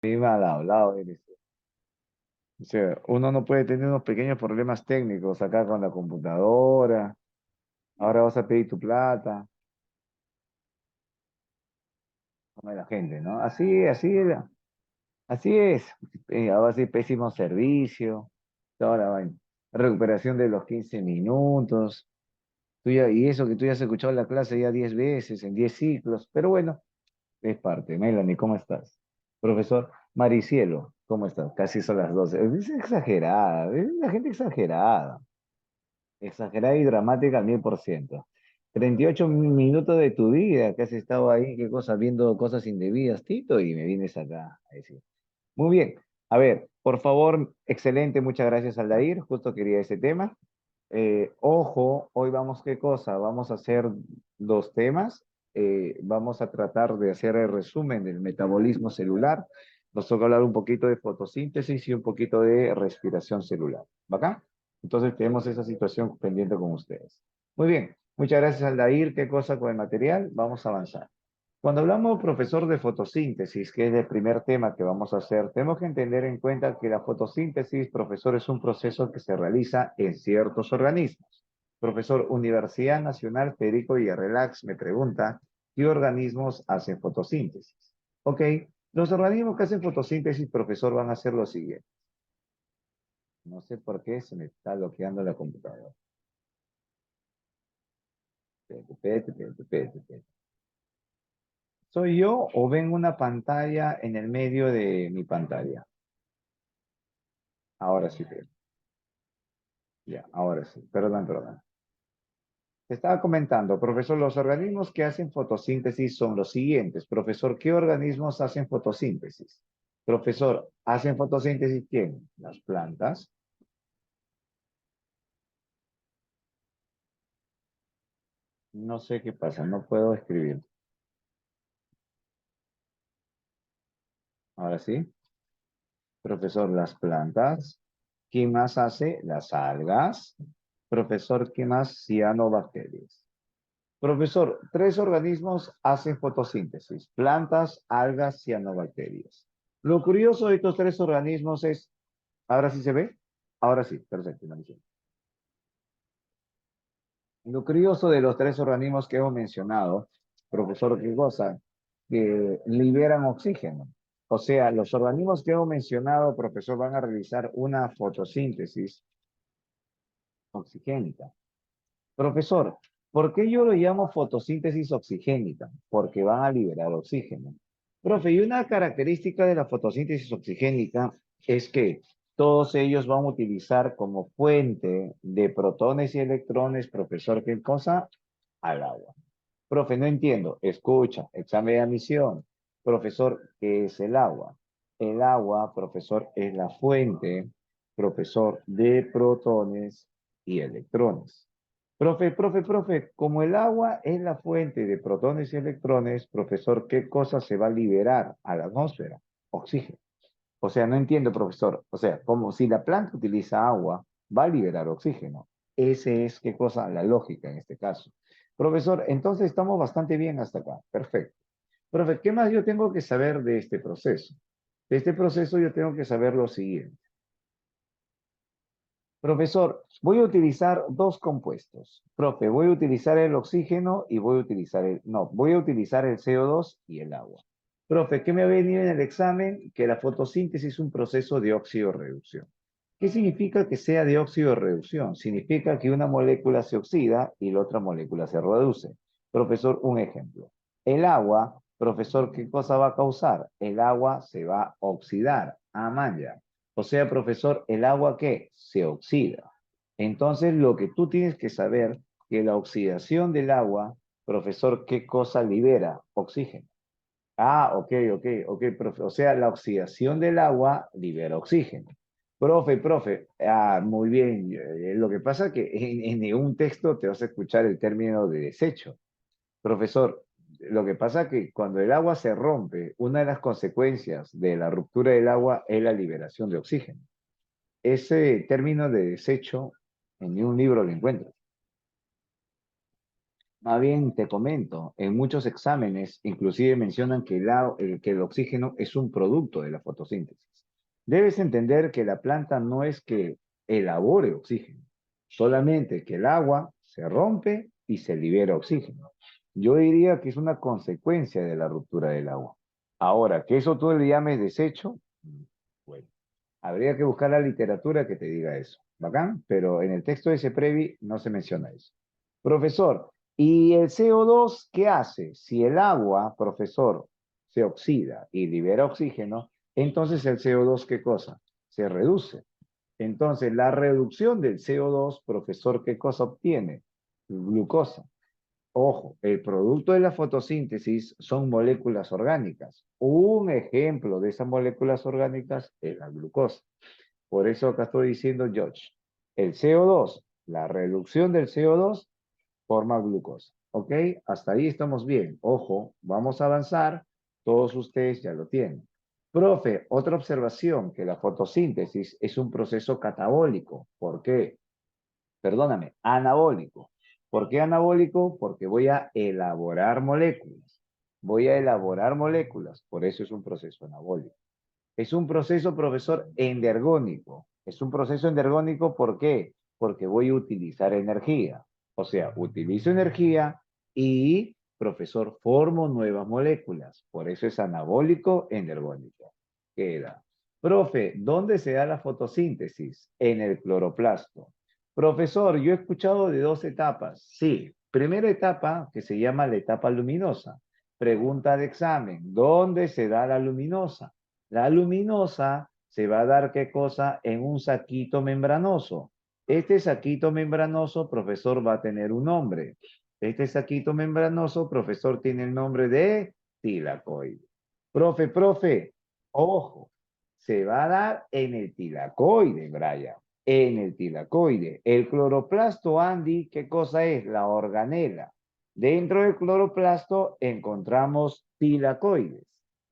Sí, mal hablado eres. O sea, uno no puede tener unos pequeños problemas técnicos acá con la computadora. Ahora vas a pedir tu plata. Como la gente, ¿no? Así es. Ahora sí, pésimo servicio. Toda la vaina. Recuperación de los 15 minutos. Y eso que tú ya has escuchado la clase ya 10 veces, en 10 ciclos. Pero bueno, es parte. Melanie, ¿cómo estás? Profesor Maricielo, ¿cómo estás? Casi son las 12. Es exagerada, es una gente exagerada. Exagerada y dramática al 1000%. 38 minutos de tu vida que has estado ahí, qué cosa, viendo cosas indebidas, Tito, y me vienes acá a decir. Muy bien. A ver, por favor, excelente, muchas gracias, Aldair. Justo quería ese tema. Ojo, hoy vamos, ¿qué cosa? Vamos a hacer dos temas. Vamos a tratar de hacer el resumen del metabolismo celular. Nos toca hablar un poquito de fotosíntesis y un poquito de respiración celular. ¿Bacán? Entonces tenemos esa situación pendiente con ustedes. Muy bien. Muchas gracias, Aldair. ¿Qué cosa con el material? Vamos a avanzar. Cuando hablamos, profesor, de fotosíntesis, que es el primer tema que vamos a hacer, tenemos que entender en cuenta que la fotosíntesis, profesor, es un proceso que se realiza en ciertos organismos. Profesor, Universidad Nacional Federico Villarrelax me pregunta, ¿qué organismos hacen fotosíntesis? Ok, los organismos que hacen fotosíntesis, profesor, van a hacer lo siguiente. No sé por qué se me está bloqueando la computadora. Espérate, espérate, espérate, espérate. ¿Soy yo o ven una pantalla en el medio de mi pantalla? Ahora sí, ya, ahora sí. Perdón, perdón. Te estaba comentando, profesor, los organismos que hacen fotosíntesis son los siguientes. Profesor, ¿qué organismos hacen fotosíntesis? Profesor, ¿hacen fotosíntesis quién? Las plantas. No sé qué pasa, no puedo escribir. Ahora sí. Profesor, las plantas. ¿Quién más hace? Las algas. Profesor, ¿qué más? Cianobacterias. Profesor, tres organismos hacen fotosíntesis, plantas, algas, cianobacterias. Lo curioso de estos tres organismos es, ¿ahora sí se ve? Ahora sí, perfecto, Mauricio. Lo curioso de los tres organismos que hemos mencionado, profesor, ¿qué cosa? Que liberan oxígeno. O sea, los organismos que hemos mencionado, profesor, van a realizar una fotosíntesis oxigénica. Profesor, ¿por qué yo lo llamo fotosíntesis oxigénica? Porque van a liberar oxígeno. Profe, y una característica de la fotosíntesis oxigénica es que todos ellos van a utilizar como fuente de protones y electrones, profesor, ¿qué cosa? Al agua. Profe, no entiendo. Escucha, examen de admisión. Profesor, ¿qué es el agua? El agua, profesor, es la fuente, profesor, de protones y electrones. Profe, como el agua es la fuente de protones y electrones, profesor, ¿qué cosa se va a liberar a la atmósfera? Oxígeno. O sea, no entiendo, profesor. O sea, como si la planta utiliza agua, va a liberar oxígeno. Ese es, ¿qué cosa? La lógica en este caso. Profesor, entonces estamos bastante bien hasta acá. Perfecto. Profe, ¿qué más yo tengo que saber de este proceso? De este proceso yo tengo que saber lo siguiente. Profesor, voy a utilizar dos compuestos. Profe, voy a utilizar el oxígeno y voy a utilizar no, voy a utilizar el CO2 y el agua. Profe, ¿qué me ha venido en el examen? Que la fotosíntesis es un proceso de óxido-reducción. ¿Qué significa que sea de óxido-reducción? Significa que una molécula se oxida y la otra molécula se reduce. Profesor, un ejemplo. El agua, profesor, ¿qué cosa va a causar? El agua se va a oxidar. Amaya. O sea, profesor, ¿el agua qué? Se oxida. Entonces, lo que tú tienes que saber, que la oxidación del agua, profesor, ¿qué cosa libera? Oxígeno. Ah, ok, profe. O sea, la oxidación del agua libera oxígeno. Profe, muy bien. Lo que pasa es que en un texto te vas a escuchar el término de desecho. Profesor, lo que pasa es que cuando el agua se rompe, una de las consecuencias de la ruptura del agua es la liberación de oxígeno. Ese término de desecho en ningún libro lo encuentro. Más bien te comento, en muchos exámenes inclusive mencionan que que el oxígeno es un producto de la fotosíntesis. Debes entender que la planta no es que elabore oxígeno, solamente que el agua se rompe y se libera oxígeno. Yo diría que es una consecuencia de la ruptura del agua. Ahora, que eso tú le llames desecho, bueno, habría que buscar la literatura que te diga eso. Bacán, pero en el texto de ese previ no se menciona eso. Profesor, ¿y el CO2 qué hace? Si el agua, profesor, se oxida y libera oxígeno, entonces el CO2 ¿qué cosa? Se reduce. Entonces, la reducción del CO2, profesor, ¿qué cosa obtiene? Glucosa. Ojo, el producto de la fotosíntesis son moléculas orgánicas. Un ejemplo de esas moléculas orgánicas es la glucosa. Por eso acá estoy diciendo, George, el CO2, la reducción del CO2 forma glucosa. ¿Ok? Hasta ahí estamos bien. Ojo, vamos a avanzar. Todos ustedes ya lo tienen. Profe, otra observación, que la fotosíntesis es un proceso catabólico. ¿Por qué? Perdóname, anabólico. ¿Por qué anabólico? Porque voy a elaborar moléculas. Voy a elaborar moléculas. Por eso es un proceso anabólico. Es un proceso, profesor, endergónico. Es un proceso endergónico, ¿por qué? Porque voy a utilizar energía. O sea, utilizo energía y, profesor, formo nuevas moléculas. Por eso es anabólico endergónico. Queda. Profe, ¿dónde se da la fotosíntesis? En el cloroplasto. Profesor, yo he escuchado de dos etapas. Sí, primera etapa que se llama la etapa luminosa. Pregunta de examen, ¿dónde se da la luminosa? La luminosa se va a dar, ¿qué cosa? En un saquito membranoso. Este saquito membranoso, profesor, va a tener un nombre. Este saquito membranoso, profesor, tiene el nombre de tilacoide. Profe, ojo, se va a dar en el tilacoide, Brian. En el tilacoide. El cloroplasto, Andy, ¿qué cosa es? La organela. Dentro del cloroplasto encontramos tilacoides.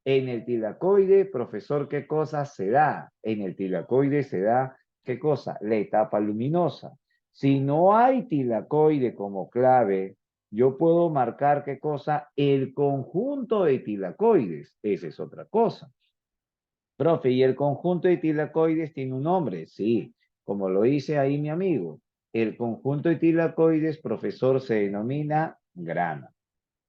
En el tilacoide, profesor, ¿qué cosa se da? En el tilacoide se da, ¿qué cosa? La etapa luminosa. Si no hay tilacoide como clave, yo puedo marcar, ¿qué cosa? El conjunto de tilacoides. Esa es otra cosa. Profe, ¿y el conjunto de tilacoides tiene un nombre? Sí, como lo dice ahí mi amigo. El conjunto de tilacoides, profesor, se denomina grana.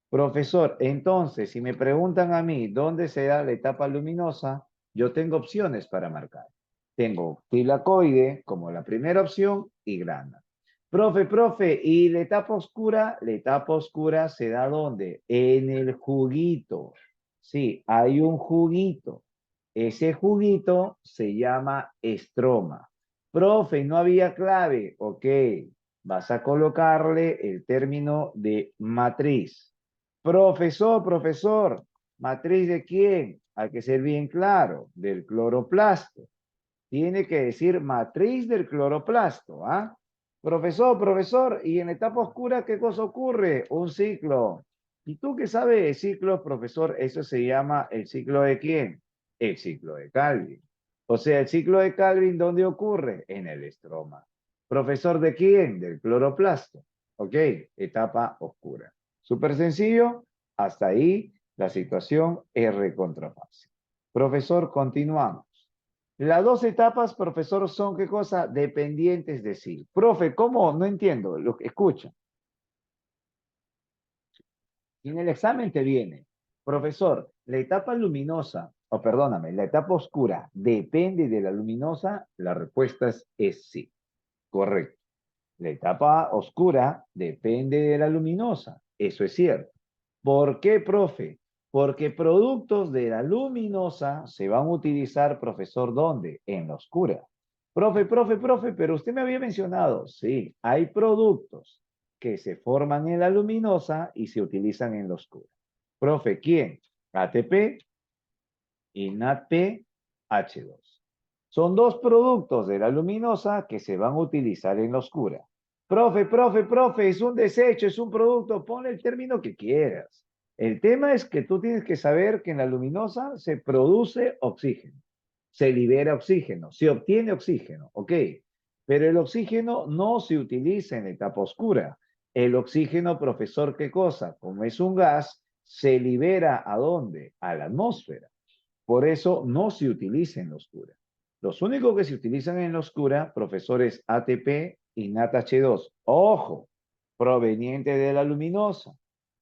Profesor, entonces, si me preguntan a mí dónde se da la etapa luminosa, yo tengo opciones para marcar. Tengo tilacoide como la primera opción y grana. Profe, ¿y la etapa oscura? La etapa oscura se da ¿dónde? En el juguito. Sí, hay un juguito. Ese juguito se llama estroma. Profe, no había clave. Ok, vas a colocarle el término de matriz. Profesor, ¿matriz de quién? Hay que ser bien claro, del cloroplasto. Tiene que decir matriz del cloroplasto, ¿ah? Profesor, ¿y en la etapa oscura qué cosa ocurre? Un ciclo. ¿Y tú qué sabes de ciclos, profesor? Eso se llama el ciclo de quién? El ciclo de Calvin. O sea, el ciclo de Calvin, ¿dónde ocurre? En el estroma. ¿Profesor de quién? Del cloroplasto. ¿Ok? Etapa oscura. Súper sencillo. Hasta ahí la situación es recontra fácil. Profesor, continuamos. Las dos etapas, profesor, son qué cosa? Dependientes de sí. Profe, ¿cómo? No entiendo. Lo que escucha. Y en el examen te viene, profesor, la etapa luminosa, o perdóname, la etapa oscura depende de la luminosa. La respuesta es sí. Correcto. La etapa oscura depende de la luminosa. Eso es cierto. ¿Por qué, profe? Porque productos de la luminosa se van a utilizar, profesor, ¿dónde? En la oscura. Profe, pero usted me había mencionado, sí, hay productos que se forman en la luminosa y se utilizan en la oscura. Profe, ¿quién? ATP y NADPH2. Son dos productos de la luminosa que se van a utilizar en la oscura. Profe, es un desecho, es un producto, ponle el término que quieras. El tema es que tú tienes que saber que en la luminosa se produce oxígeno, se libera oxígeno, se obtiene oxígeno, ¿ok? Pero el oxígeno no se utiliza en la etapa oscura. El oxígeno, profesor, ¿qué cosa? Como es un gas, se libera ¿a dónde? A la atmósfera. Por eso no se utiliza en la oscura. Los únicos que se utilizan en la oscura, profesor, es ATP y NADH2. Ojo, proveniente de la luminosa.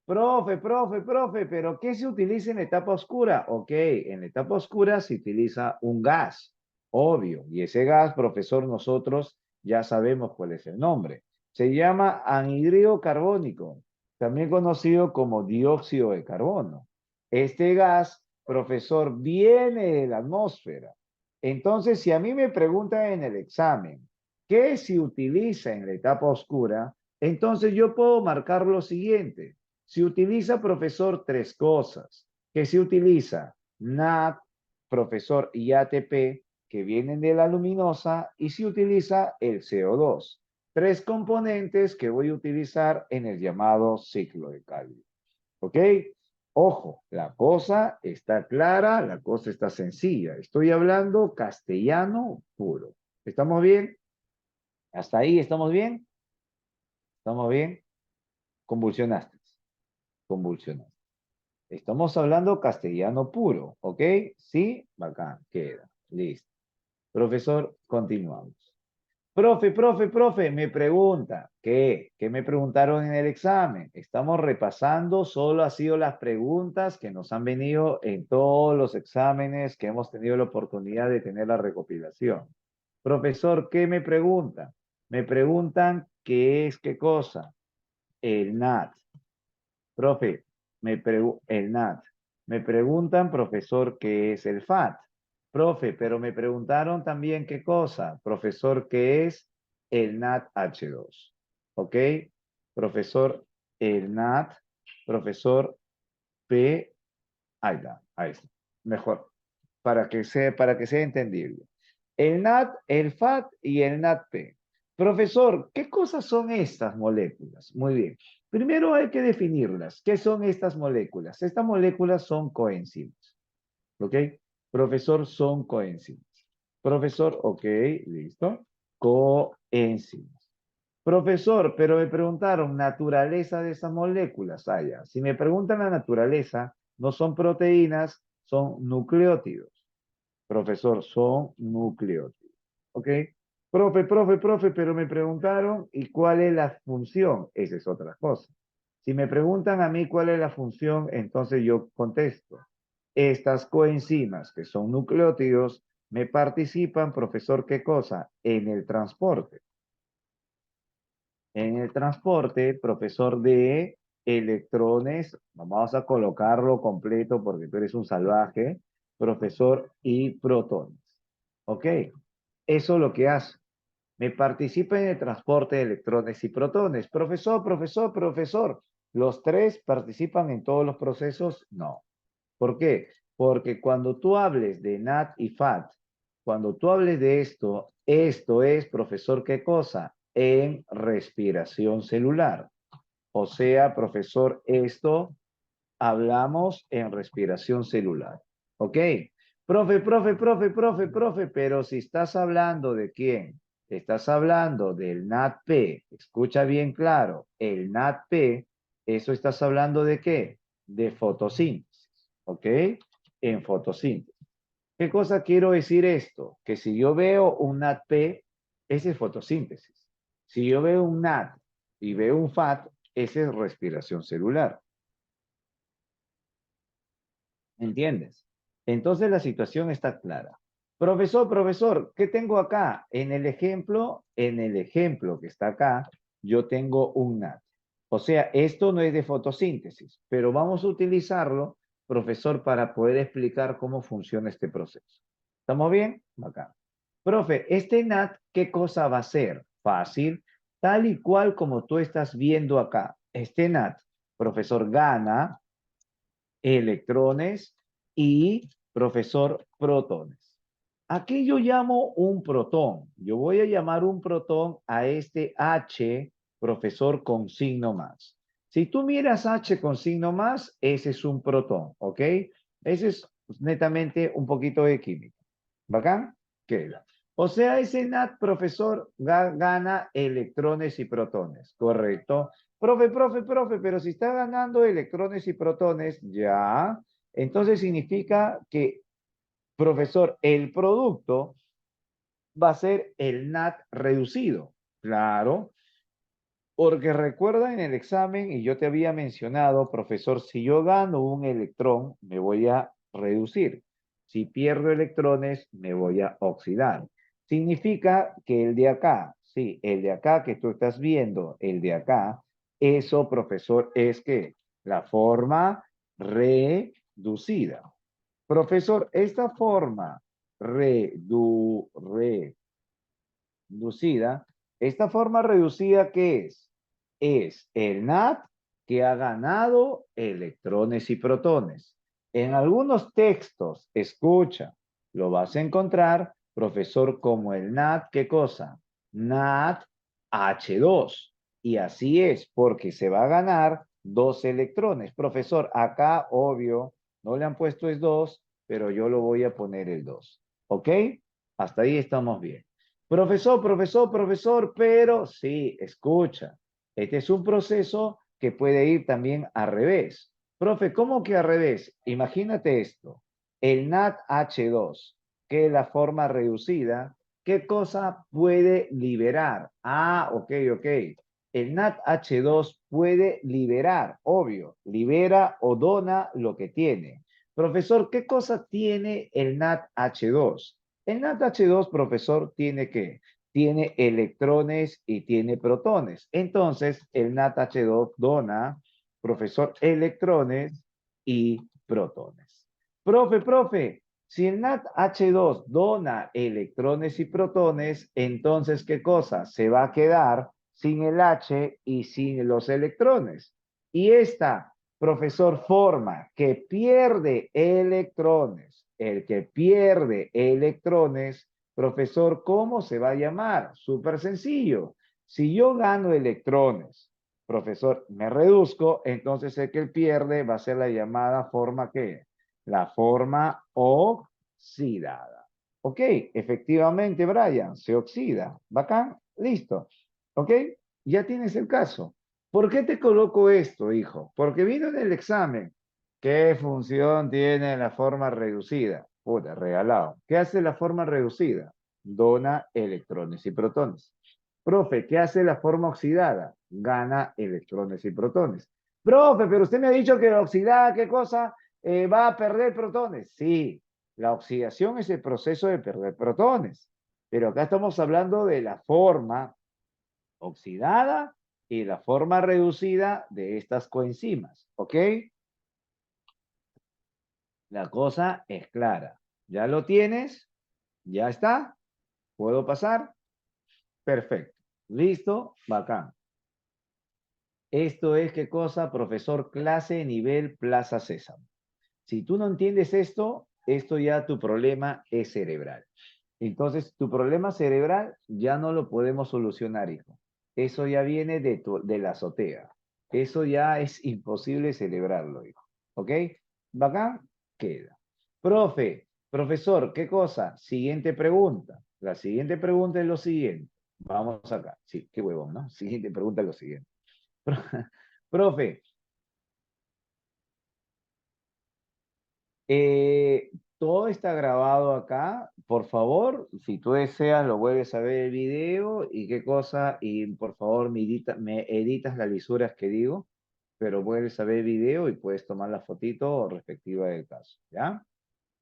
Profe, ¿pero qué se utiliza en la etapa oscura? Ok, en la etapa oscura se utiliza un gas, obvio. Y ese gas, profesor, nosotros ya sabemos cuál es el nombre. Se llama anhídrido carbónico, también conocido como dióxido de carbono. Este gas, profesor, viene de la atmósfera. Entonces, si a mí me preguntan en el examen, ¿qué se utiliza en la etapa oscura? Entonces yo puedo marcar lo siguiente. Se utiliza, profesor, tres cosas. Que se utiliza NAD, profesor, y ATP, que vienen de la luminosa, y se utiliza el CO2. Tres componentes que voy a utilizar en el llamado ciclo de Calvin. ¿Ok? Ojo, la cosa está clara, la cosa está sencilla. Estoy hablando castellano puro. ¿Estamos bien? ¿Hasta ahí estamos bien? ¿Estamos bien? Convulsionaste. Convulsionaste. Estamos hablando castellano puro, ¿ok? Sí, bacán, queda. Listo. Profesor, continuamos. Profe, me pregunta, ¿qué? ¿Qué me preguntaron en el examen? Estamos repasando, solo ha sido las preguntas que nos han venido en todos los exámenes que hemos tenido la oportunidad de tener la recopilación. Profesor, ¿qué me preguntan? Me preguntan qué es qué cosa. El NAT. Profe, el NAT. Me preguntan, profesor, ¿qué es el FAT? Profe, pero me preguntaron también qué cosa. Profesor, ¿qué es el NAT-H2? ¿Ok? Profesor, el NAT. Profesor, P. Ahí está. Mejor, para que sea entendible. El NAT, el FAT y el NADP. Profesor, ¿qué cosas son estas moléculas? Muy bien. Primero hay que definirlas. ¿Qué son estas moléculas? Estas moléculas son coenzimas. ¿Ok? Profesor, son coenzimas. Profesor, ok, listo. Coenzimas. Profesor, pero me preguntaron naturaleza de esas moléculas. Ah, ya. Si me preguntan la naturaleza, no son proteínas, son nucleótidos. Profesor, son nucleótidos. ¿Ok? Profe, pero me preguntaron, ¿y cuál es la función? Esa es otra cosa. Si me preguntan a mí cuál es la función, entonces yo contesto. Estas coenzimas, que son nucleótidos, me participan, profesor, ¿qué cosa? En el transporte. En el transporte, profesor, de electrones, vamos a colocarlo completo porque tú eres un salvaje, profesor, y protones. ¿Ok? Eso es lo que hace. Me participa en el transporte de electrones y protones. Profesor, ¿los tres participan en todos los procesos? No. ¿Por qué? Porque cuando tú hables de NAT y FAT, cuando tú hables de esto es, profesor, ¿qué cosa? En respiración celular. O sea, profesor, esto hablamos en respiración celular. ¿Ok? Profe, pero si estás hablando de quién, estás hablando del NADP, escucha bien claro, el NADP, eso estás hablando de qué? De fotosíntesis. ¿Ok? En fotosíntesis. ¿Qué cosa quiero decir esto? Que si yo veo un NADP, ese es fotosíntesis. Si yo veo un NAD y veo un FAT, ese es respiración celular. ¿Entiendes? Entonces la situación está clara. Profesor, ¿qué tengo acá? En el ejemplo que está acá, yo tengo un NAT. O sea, esto no es de fotosíntesis, pero vamos a utilizarlo, profesor, para poder explicar cómo funciona este proceso. ¿Estamos bien? Acá. Profe, este NAT, ¿qué cosa va a ser? Fácil, tal y cual como tú estás viendo acá. Este NAT, profesor, gana electrones y, profesor, protones. Aquí yo llamo un protón. Yo voy a llamar un protón a este H, profesor, con signo más. Si tú miras H con signo más, ese es un protón, ¿ok? Ese es netamente un poquito de química. ¿Bacán? Queda. O sea, ese NAT, profesor, gana electrones y protones, ¿correcto? Profe, pero si está ganando electrones y protones, ya, entonces significa que, profesor, el producto va a ser el NAT reducido. Claro, porque recuerda en el examen, y yo te había mencionado, profesor, si yo gano un electrón, me voy a reducir. Si pierdo electrones, me voy a oxidar. Significa que el de acá, sí, el de acá que tú estás viendo, el de acá, eso, profesor, es que la forma reducida. Profesor, esta forma reducida, esta forma reducida, ¿qué es? Es el NAT que ha ganado electrones y protones. En algunos textos, escucha, lo vas a encontrar, profesor, como el NAT, ¿qué cosa? NAT H2. Y así es, porque se va a ganar dos electrones. Profesor, acá, obvio, no le han puesto es 2, pero yo lo voy a poner el 2. ¿Ok? Hasta ahí estamos bien. Profesor, pero sí, escucha. Este es un proceso que puede ir también al revés. Profe, ¿cómo que al revés? Imagínate esto. El NADH2, que es la forma reducida, ¿qué cosa puede liberar? Ah, ok. El NADH2 puede liberar, obvio, libera o dona lo que tiene. Profesor, ¿qué cosa tiene el NADH2? El NADH2, profesor, ¿tiene qué? Tiene electrones y tiene protones. Entonces, el NADH2 dona, profesor, electrones y protones. Profe, si el NADH2 dona electrones y protones, entonces, ¿qué cosa? Se va a quedar sin el H y sin los electrones. Y esta, profesor, forma que pierde electrones. El que pierde electrones, profesor, ¿cómo se va a llamar? Súper sencillo. Si yo gano electrones, profesor, me reduzco, entonces el que pierde va a ser la llamada forma ¿qué? La forma oxidada. Ok, efectivamente, Brian, se oxida. Bacán, listo. Ok, ya tienes el caso. ¿Por qué te coloco esto, hijo? Porque vino en el examen. ¿Qué función tiene la forma reducida? Puta, regalado. ¿Qué hace la forma reducida? Dona electrones y protones. Profe, ¿qué hace la forma oxidada? Gana electrones y protones. Profe, pero usted me ha dicho que la oxidada, ¿qué cosa? Va a perder protones. Sí, la oxidación es el proceso de perder protones. Pero acá estamos hablando de la forma oxidada y la forma reducida de estas coenzimas. ¿Ok? La cosa es clara. ¿Ya lo tienes? ¿Ya está? ¿Puedo pasar? Perfecto. ¿Listo? Bacán. Esto es qué cosa, profesor, clase, nivel, Plaza Sésamo. Si tú no entiendes esto, esto ya tu problema es cerebral. Entonces, tu problema cerebral ya no lo podemos solucionar, hijo. Eso ya viene de la azotea. Eso ya es imposible celebrarlo, hijo. ¿Ok? Bacán, queda. Profesor, ¿qué cosa? Siguiente pregunta. La siguiente pregunta es lo siguiente. Vamos acá. Sí, qué huevón, ¿no? Siguiente pregunta es lo siguiente. Profe, Eh, todo está grabado acá. Por favor, si tú deseas, lo vuelves a ver el video y qué cosa, y por favor me editas las lisuras que digo, pero vuelves a ver el video y puedes tomar la fotito respectiva del caso, ¿ya?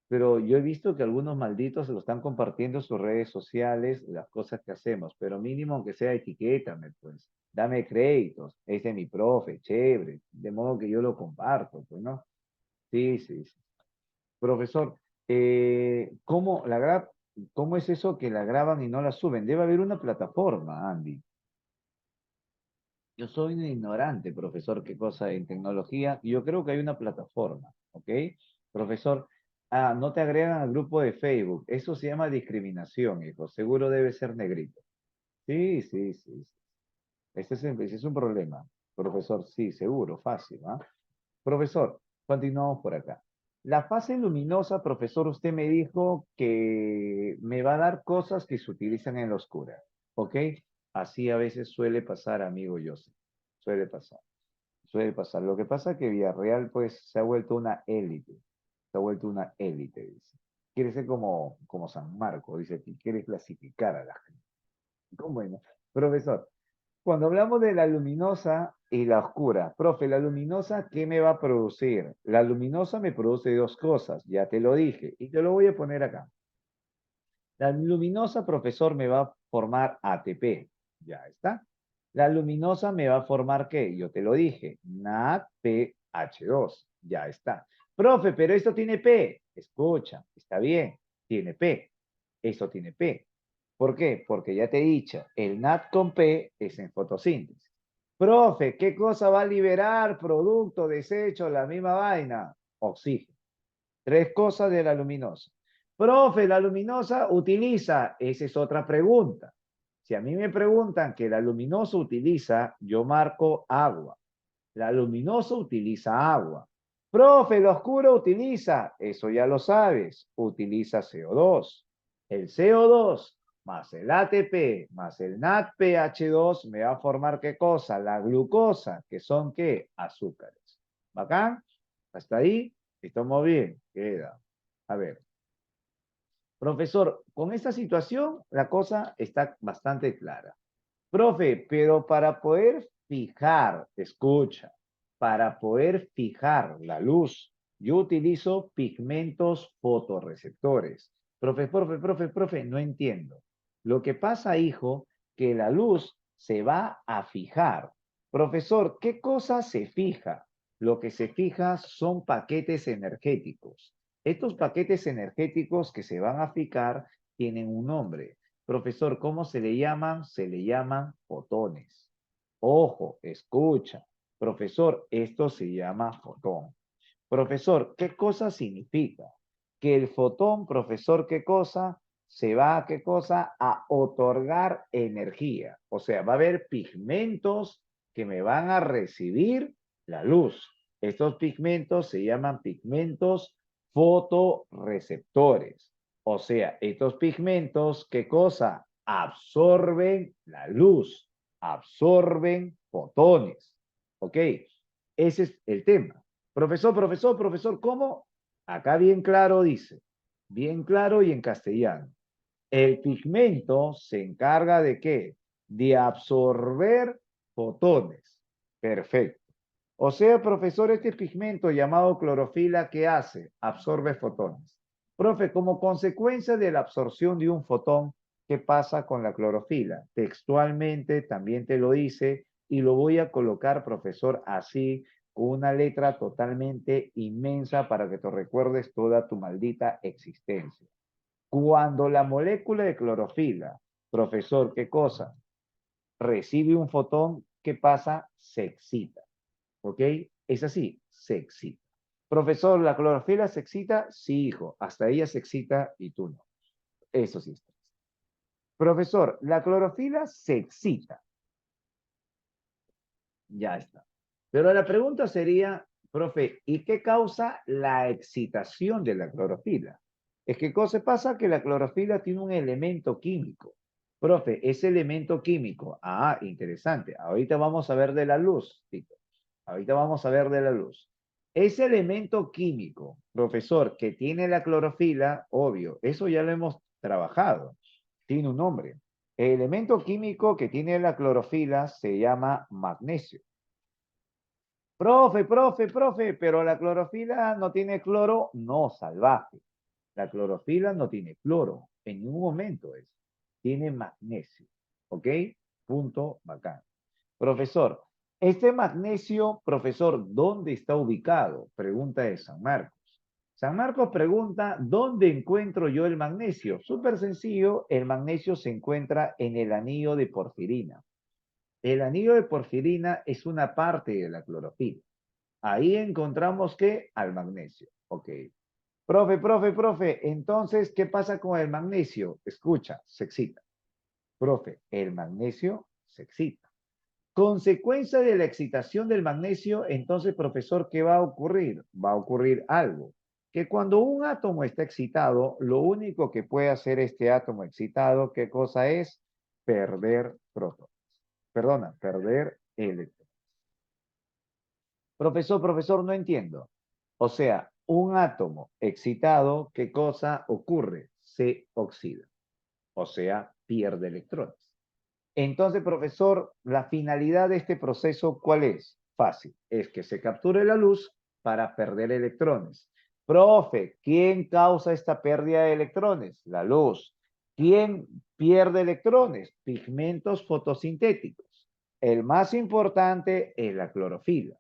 Pero yo he visto que algunos malditos lo están compartiendo en sus redes sociales, las cosas que hacemos, pero mínimo aunque sea etiquétame, pues, dame créditos, este es mi profe, chévere, de modo que yo lo comparto, pues, ¿no? Sí. Profesor, ¿cómo es eso que la graban y no la suben? Debe haber una plataforma, Andy. Yo soy un ignorante, profesor, qué cosa en tecnología. Yo creo que hay una plataforma, ¿ok? Profesor, no te agregan al grupo de Facebook. Eso se llama discriminación, hijo. Seguro debe ser negrito. Sí. Ese es un problema. Profesor, sí, seguro, fácil, ¿ah? Profesor, continuamos por acá. La fase luminosa, profesor, usted me dijo que me va a dar cosas que se utilizan en la oscura, ¿ok? Así a veces suele pasar, amigo Joseph. Suele pasar. Suele pasar. Lo que pasa es que Villarreal, pues, se ha vuelto una élite. Se ha vuelto una élite, dice. Quiere ser como San Marco, dice, que quiere clasificar a la gente. ¿Cómo es, no? Profesor, cuando hablamos de la luminosa y la oscura, profe, la luminosa, ¿qué me va a producir? La luminosa me produce dos cosas, ya te lo dije, y te lo voy a poner acá. La luminosa, profesor, me va a formar ATP. Ya está. La luminosa me va a formar ¿qué? Yo te lo dije. NADPH2. Ya está. Profe, pero esto tiene P. Escucha, está bien. Tiene P. Eso tiene P. ¿Por qué? Porque ya te he dicho, el NAD con P es en fotosíntesis. Profe, ¿qué cosa va a liberar producto, desecho, la misma vaina? Oxígeno. Tres cosas de la luminosa. Profe, la luminosa utiliza, esa es otra pregunta. Si a mí me preguntan que la luminosa utiliza, yo marco agua. La luminosa utiliza agua. Profe, la oscura utiliza, eso ya lo sabes, utiliza CO2. El CO2 más el ATP más el NADPH2 me va a formar ¿qué cosa? La glucosa, que son ¿qué? Azúcares. ¿Bacán? ¿Hasta ahí? Estamos bien. Queda. A ver. Profesor, con esta situación la cosa está bastante clara. Profe, pero para poder fijar, escucha, para poder fijar la luz, yo utilizo pigmentos fotorreceptores. Profe, no entiendo. Lo que pasa, hijo, que la luz se va a fijar. Profesor, ¿qué cosa se fija? Lo que se fija son paquetes energéticos. Estos paquetes energéticos que se van a fijar tienen un nombre. Profesor, ¿cómo se le llaman? Se le llaman fotones. Ojo, escucha. Profesor, esto se llama fotón. Profesor, ¿qué cosa significa? Que el fotón, profesor, ¿qué cosa? Se va a qué cosa? A otorgar energía. O sea, va a haber pigmentos que me van a recibir la luz. Estos pigmentos se llaman pigmentos fotorreceptores. O sea, estos pigmentos, ¿qué cosa? Absorben la luz, absorben fotones. ¿Ok? Ese es el tema. Profesor, ¿cómo? Acá bien claro dice, bien claro y en castellano. El pigmento se encarga de qué? De absorber fotones. Perfecto. O sea, profesor, este pigmento llamado clorofila, ¿qué hace? Absorbe fotones. Profe, como consecuencia de la absorción de un fotón, ¿qué pasa con la clorofila? Textualmente también te lo dice y lo voy a colocar, profesor, así, con una letra totalmente inmensa para que te recuerdes toda tu maldita existencia. Cuando la molécula de clorofila, profesor, ¿qué cosa? Recibe un fotón, ¿qué pasa? Se excita. ¿Ok? Es así, se excita. Profesor, ¿la clorofila se excita? Sí, hijo, hasta ella se excita y tú no. Eso sí está. Profesor, la clorofila se excita. Ya está. Pero la pregunta sería, profe, ¿y qué causa la excitación de la clorofila? Es que cosa pasa que la clorofila tiene un elemento químico. Profe, ese elemento químico, interesante. Ahorita vamos a ver de la luz, Tito. Ahorita vamos a ver de la luz. Ese elemento químico, profesor, que tiene la clorofila, obvio, eso ya lo hemos trabajado. Tiene un nombre. El elemento químico que tiene la clorofila se llama magnesio. Profe, pero la clorofila no tiene cloro, no, salvaje. La clorofila no tiene cloro, en ningún momento es. Tiene magnesio, ¿ok? Punto bacán. Profesor, este magnesio, profesor, ¿dónde está ubicado? Pregunta de San Marcos. San Marcos pregunta, ¿dónde encuentro yo el magnesio? Súper sencillo, el magnesio se encuentra en el anillo de porfirina. El anillo de porfirina es una parte de la clorofila. Ahí encontramos que al magnesio. Ok. Profe, entonces, ¿qué pasa con el magnesio? Escucha, se excita. Profe, el magnesio se excita. Consecuencia de la excitación del magnesio, entonces, profesor, ¿qué va a ocurrir? Va a ocurrir algo. Que cuando un átomo está excitado, lo único que puede hacer este átomo excitado, ¿qué cosa es? Perder protones. Perdona, perder electrones. Profesor, no entiendo. O sea, un átomo excitado, ¿qué cosa ocurre? Se oxida. O sea, pierde electrones. Entonces, profesor, la finalidad de este proceso, ¿cuál es? Fácil, es que se capture la luz para perder electrones. Profe, ¿quién causa esta pérdida de electrones? La luz. ¿Quién pierde electrones? Pigmentos fotosintéticos. El más importante es la clorofila.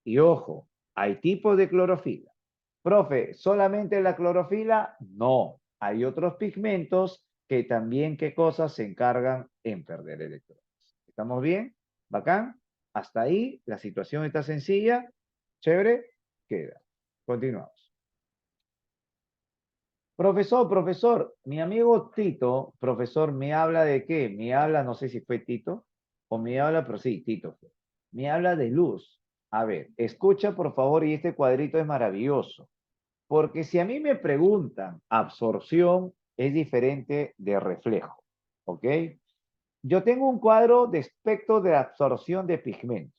Y ojo, hay tipos de clorofila. Profe, ¿solamente la clorofila? No, hay otros pigmentos que también, ¿qué cosas se encargan en perder electrones? ¿Estamos bien? ¿Bacán? Hasta ahí, la situación está sencilla, chévere, queda. Continuamos. Profesor, mi amigo Tito, profesor, me habla de qué? Me habla, no sé si fue Tito, o me habla, pero sí, Tito fue. Me habla de luz. A ver, escucha por favor, y este cuadrito es maravilloso. Porque si a mí me preguntan, absorción es diferente de reflejo, ¿ok? Yo tengo un cuadro de espectro de absorción de pigmentos.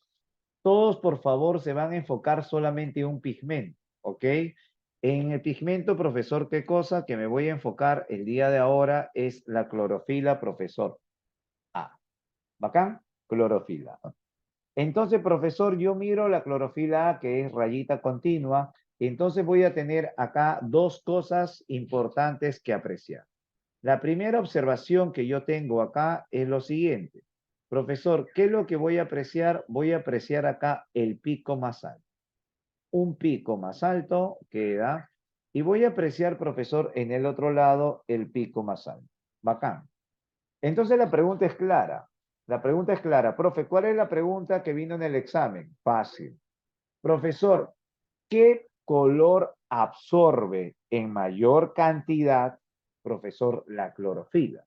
Todos, por favor, se van a enfocar solamente en un pigmento, ¿ok? En el pigmento, profesor, ¿qué cosa que me voy a enfocar el día de ahora es la clorofila, profesor? Ah, ¿bacán? Clorofila. Entonces, profesor, yo miro la clorofila A, que es rayita continua, entonces voy a tener acá dos cosas importantes que apreciar. La primera observación que yo tengo acá es lo siguiente. Profesor, ¿qué es lo que voy a apreciar? Voy a apreciar acá el pico más alto. Un pico más alto queda. Y voy a apreciar, profesor, en el otro lado el pico más alto. Bacán. Entonces la pregunta es clara. La pregunta es clara. Profe, ¿cuál es la pregunta que vino en el examen? Fácil. Profesor, ¿qué color absorbe en mayor cantidad, profesor, la clorofila?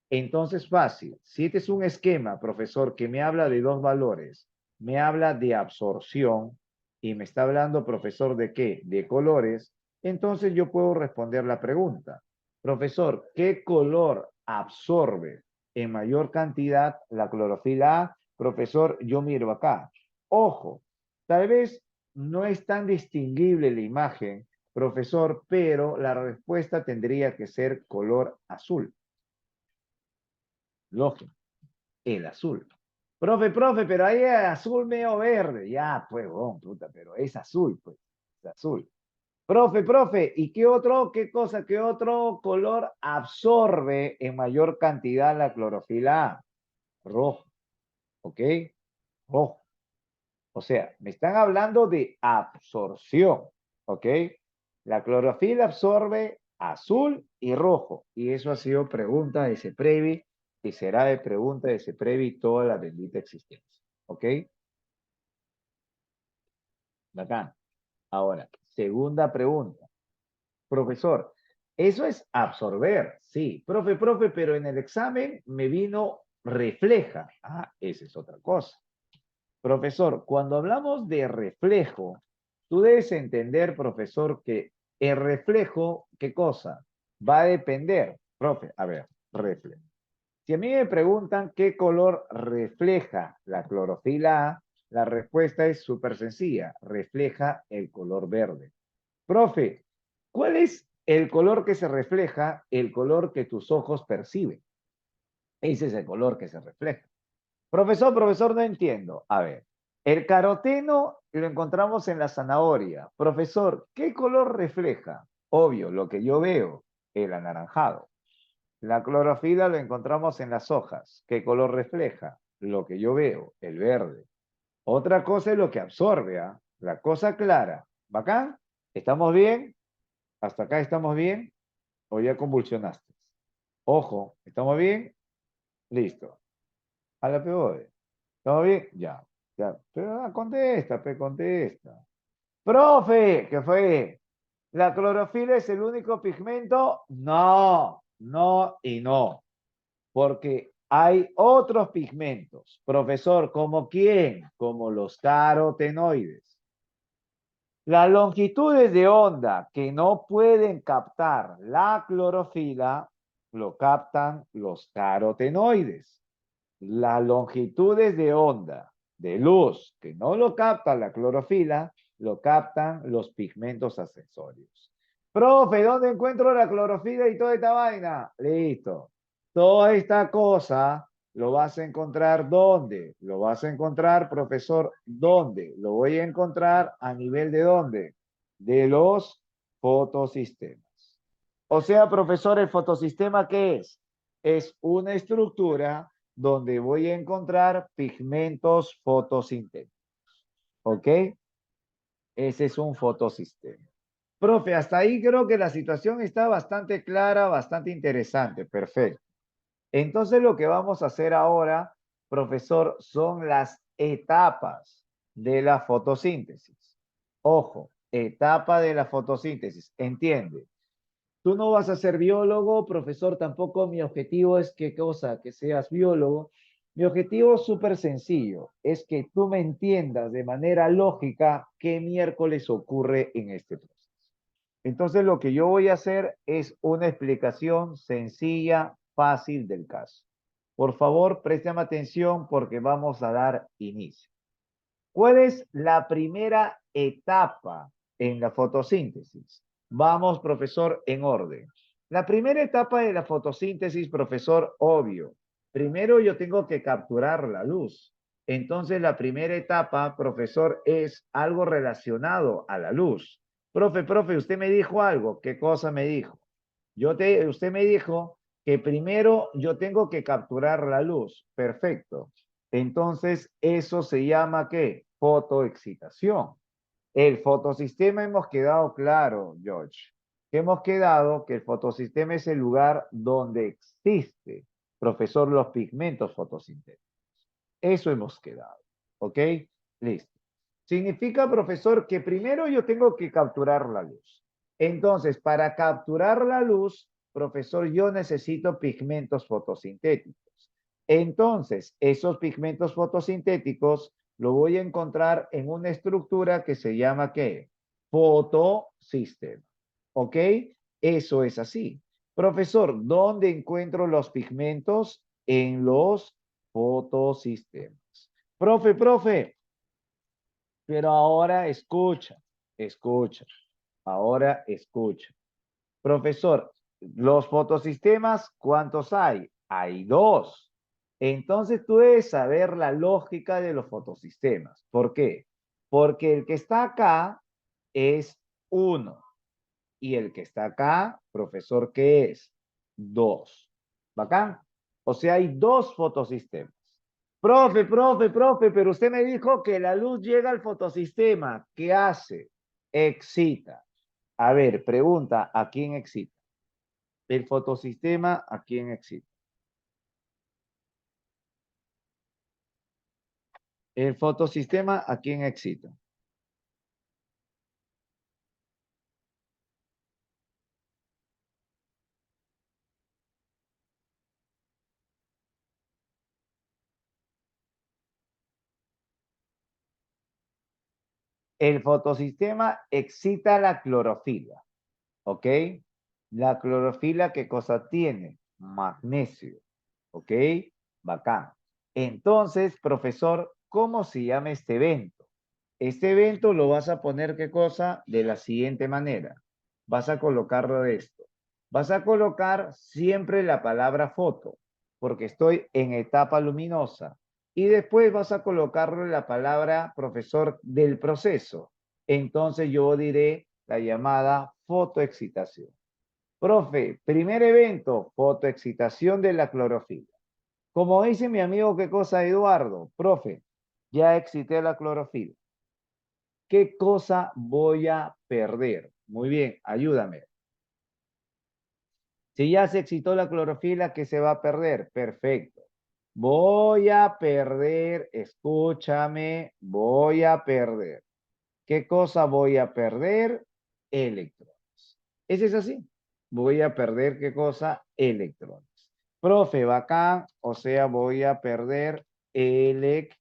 Entonces, fácil. Si este es un esquema, profesor, que me habla de dos valores, me habla de absorción y me está hablando, profesor, ¿de qué? De colores. Entonces yo puedo responder la pregunta. Profesor, ¿qué color absorbe en mayor cantidad la clorofila A? Profesor, yo miro acá. Ojo, tal vez no es tan distinguible la imagen, profesor, pero la respuesta tendría que ser color azul. Lógico, el azul. Profe, pero ahí es azul medio verde. Ya, pues, oh, puta, pero es azul, pues, es azul. Profe, ¿y qué cosa, qué otro color absorbe en mayor cantidad la clorofila A? Rojo, ¿ok? Rojo. O sea, me están hablando de absorción, ¿ok? La clorofila absorbe azul y rojo. Y eso ha sido pregunta de ese previ y será de pregunta de ese previ toda la bendita existencia, ¿ok? Bacán. Ahora, segunda pregunta. Profesor, eso es absorber, sí. Profe, pero en el examen me vino refleja. Ah, esa es otra cosa. Profesor, cuando hablamos de reflejo, tú debes entender, profesor, que el reflejo, ¿qué cosa? Va a depender. Profe, a ver, reflejo. Si a mí me preguntan qué color refleja la clorofila A, la respuesta es súper sencilla. Refleja el color verde. Profe, ¿cuál es el color que se refleja? El color que tus ojos perciben. Ese es el color que se refleja. Profesor, no entiendo. A ver, el caroteno lo encontramos en la zanahoria. Profesor, ¿qué color refleja? Obvio, lo que yo veo, el anaranjado. La clorofila lo encontramos en las hojas. ¿Qué color refleja? Lo que yo veo, el verde. Otra cosa es lo que absorbe, ¿ah? La cosa clara. ¿Bacán? ¿Estamos bien? ¿Hasta acá estamos bien? ¿O ya convulsionaste? Ojo, ¿estamos bien? Listo. A la peor. ¿Todo bien? Ya, ya. Pero contesta, contesta. Profe, ¿qué fue? ¿La clorofila es el único pigmento? No, no y no. Porque hay otros pigmentos. Profesor, ¿como quién? Como los carotenoides. Las longitudes de onda que no pueden captar la clorofila lo captan los carotenoides. Las longitudes de onda de luz, que no lo capta la clorofila, lo captan los pigmentos accesorios. Profe, ¿dónde encuentro la clorofila y toda esta vaina? Listo. Toda esta cosa lo vas a encontrar ¿dónde? Lo vas a encontrar, profesor, ¿dónde? Lo voy a encontrar a nivel de ¿dónde? De los fotosistemas. O sea, profesor, ¿el fotosistema qué es? Es una estructura donde voy a encontrar pigmentos fotosintéticos. ¿Ok? Ese es un fotosistema. Profe, hasta ahí creo que la situación está bastante clara, bastante interesante. Perfecto. Entonces lo que vamos a hacer ahora, profesor, son las etapas de la fotosíntesis. Ojo, etapa de la fotosíntesis. ¿Entiende? Tú no vas a ser biólogo, profesor, tampoco mi objetivo es que cosa, que seas biólogo. Mi objetivo es súper sencillo, es que tú me entiendas de manera lógica qué miércoles ocurre en este proceso. Entonces lo que yo voy a hacer es una explicación sencilla, fácil del caso. Por favor, presten atención porque vamos a dar inicio. ¿Cuál es la primera etapa en la fotosíntesis? Vamos, profesor, en orden. La primera etapa de la fotosíntesis, profesor, obvio. Primero yo tengo que capturar la luz. Entonces la primera etapa, profesor, es algo relacionado a la luz. Profe, usted me dijo algo. ¿Qué cosa me dijo? Usted me dijo que primero yo tengo que capturar la luz. Perfecto. Entonces, eso se llama ¿qué? Fotoexcitación. El fotosistema hemos quedado claro, George, que hemos quedado que el fotosistema es el lugar donde existe, profesor, los pigmentos fotosintéticos. Eso hemos quedado. ¿Ok? Listo. Significa, profesor, que primero yo tengo que capturar la luz. Entonces, para capturar la luz, profesor, yo necesito pigmentos fotosintéticos. Entonces, esos pigmentos fotosintéticos lo voy a encontrar en una estructura que se llama ¿qué? Fotosistema. ¿Ok? Eso es así. Profesor, ¿dónde encuentro los pigmentos? En los fotosistemas. Profe, pero ahora escucha, ahora escucha. Profesor, los fotosistemas, ¿cuántos hay? Hay dos. Entonces tú debes saber la lógica de los fotosistemas. ¿Por qué? Porque el que está acá es uno y el que está acá, profesor, ¿qué es? Dos. ¿Bacán? O sea, hay dos fotosistemas. Profe, pero usted me dijo que la luz llega al fotosistema. ¿Qué hace? Excita. A ver, pregunta, ¿a quién excita? El fotosistema, ¿a quién excita? El fotosistema, ¿a quién excita? El fotosistema excita la clorofila, ¿ok? La clorofila, ¿qué cosa tiene? Magnesio, ¿ok? Bacán. Entonces, profesor, ¿cómo se llama este evento? Este evento lo vas a poner, ¿qué cosa? De la siguiente manera. Vas a colocarlo de esto. Vas a colocar siempre la palabra foto, porque estoy en etapa luminosa. Y después vas a colocarle la palabra profesor del proceso. Entonces yo diré la llamada fotoexcitación. Profe, primer evento, fotoexcitación de la clorofila. Como dice mi amigo, ¿qué cosa, Eduardo? Profe, ya excité la clorofila. ¿Qué cosa voy a perder? Muy bien, ayúdame. Si ya se excitó la clorofila, ¿qué se va a perder? Perfecto. Voy a perder, escúchame, voy a perder. ¿Qué cosa voy a perder? Electrones. ¿Ese es así? Voy a perder, ¿qué cosa? Electrones. Profe, bacán, o sea, voy a perder electrones.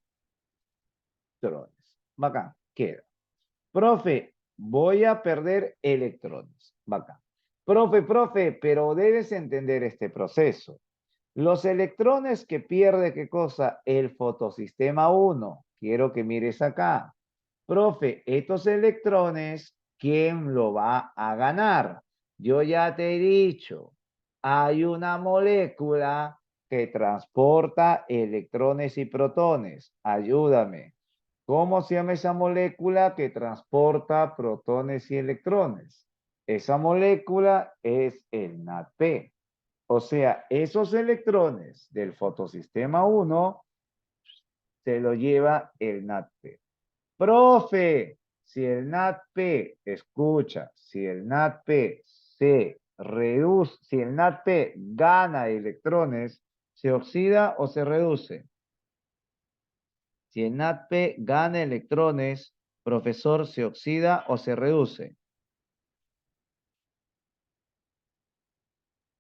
Bacán, queda. Profe, voy a perder electrones. Bacán. Profe, pero debes entender este proceso. Los electrones que pierde, ¿qué cosa? El fotosistema 1. quiero que mires acá. Profe, estos electrones, ¿quién lo va a ganar? Yo ya te he dicho, hay una molécula que transporta electrones y protones. Ayúdame. ¿Cómo se llama esa molécula que transporta protones y electrones? Esa molécula es el NADP. O sea, esos electrones del fotosistema 1 se lo lleva el NADP. Profe, si el NADP, escucha, si el NADP se reduce, si el NADP gana electrones, ¿se oxida o se reduce? Si el NADP gana electrones, profesor, ¿se oxida o se reduce?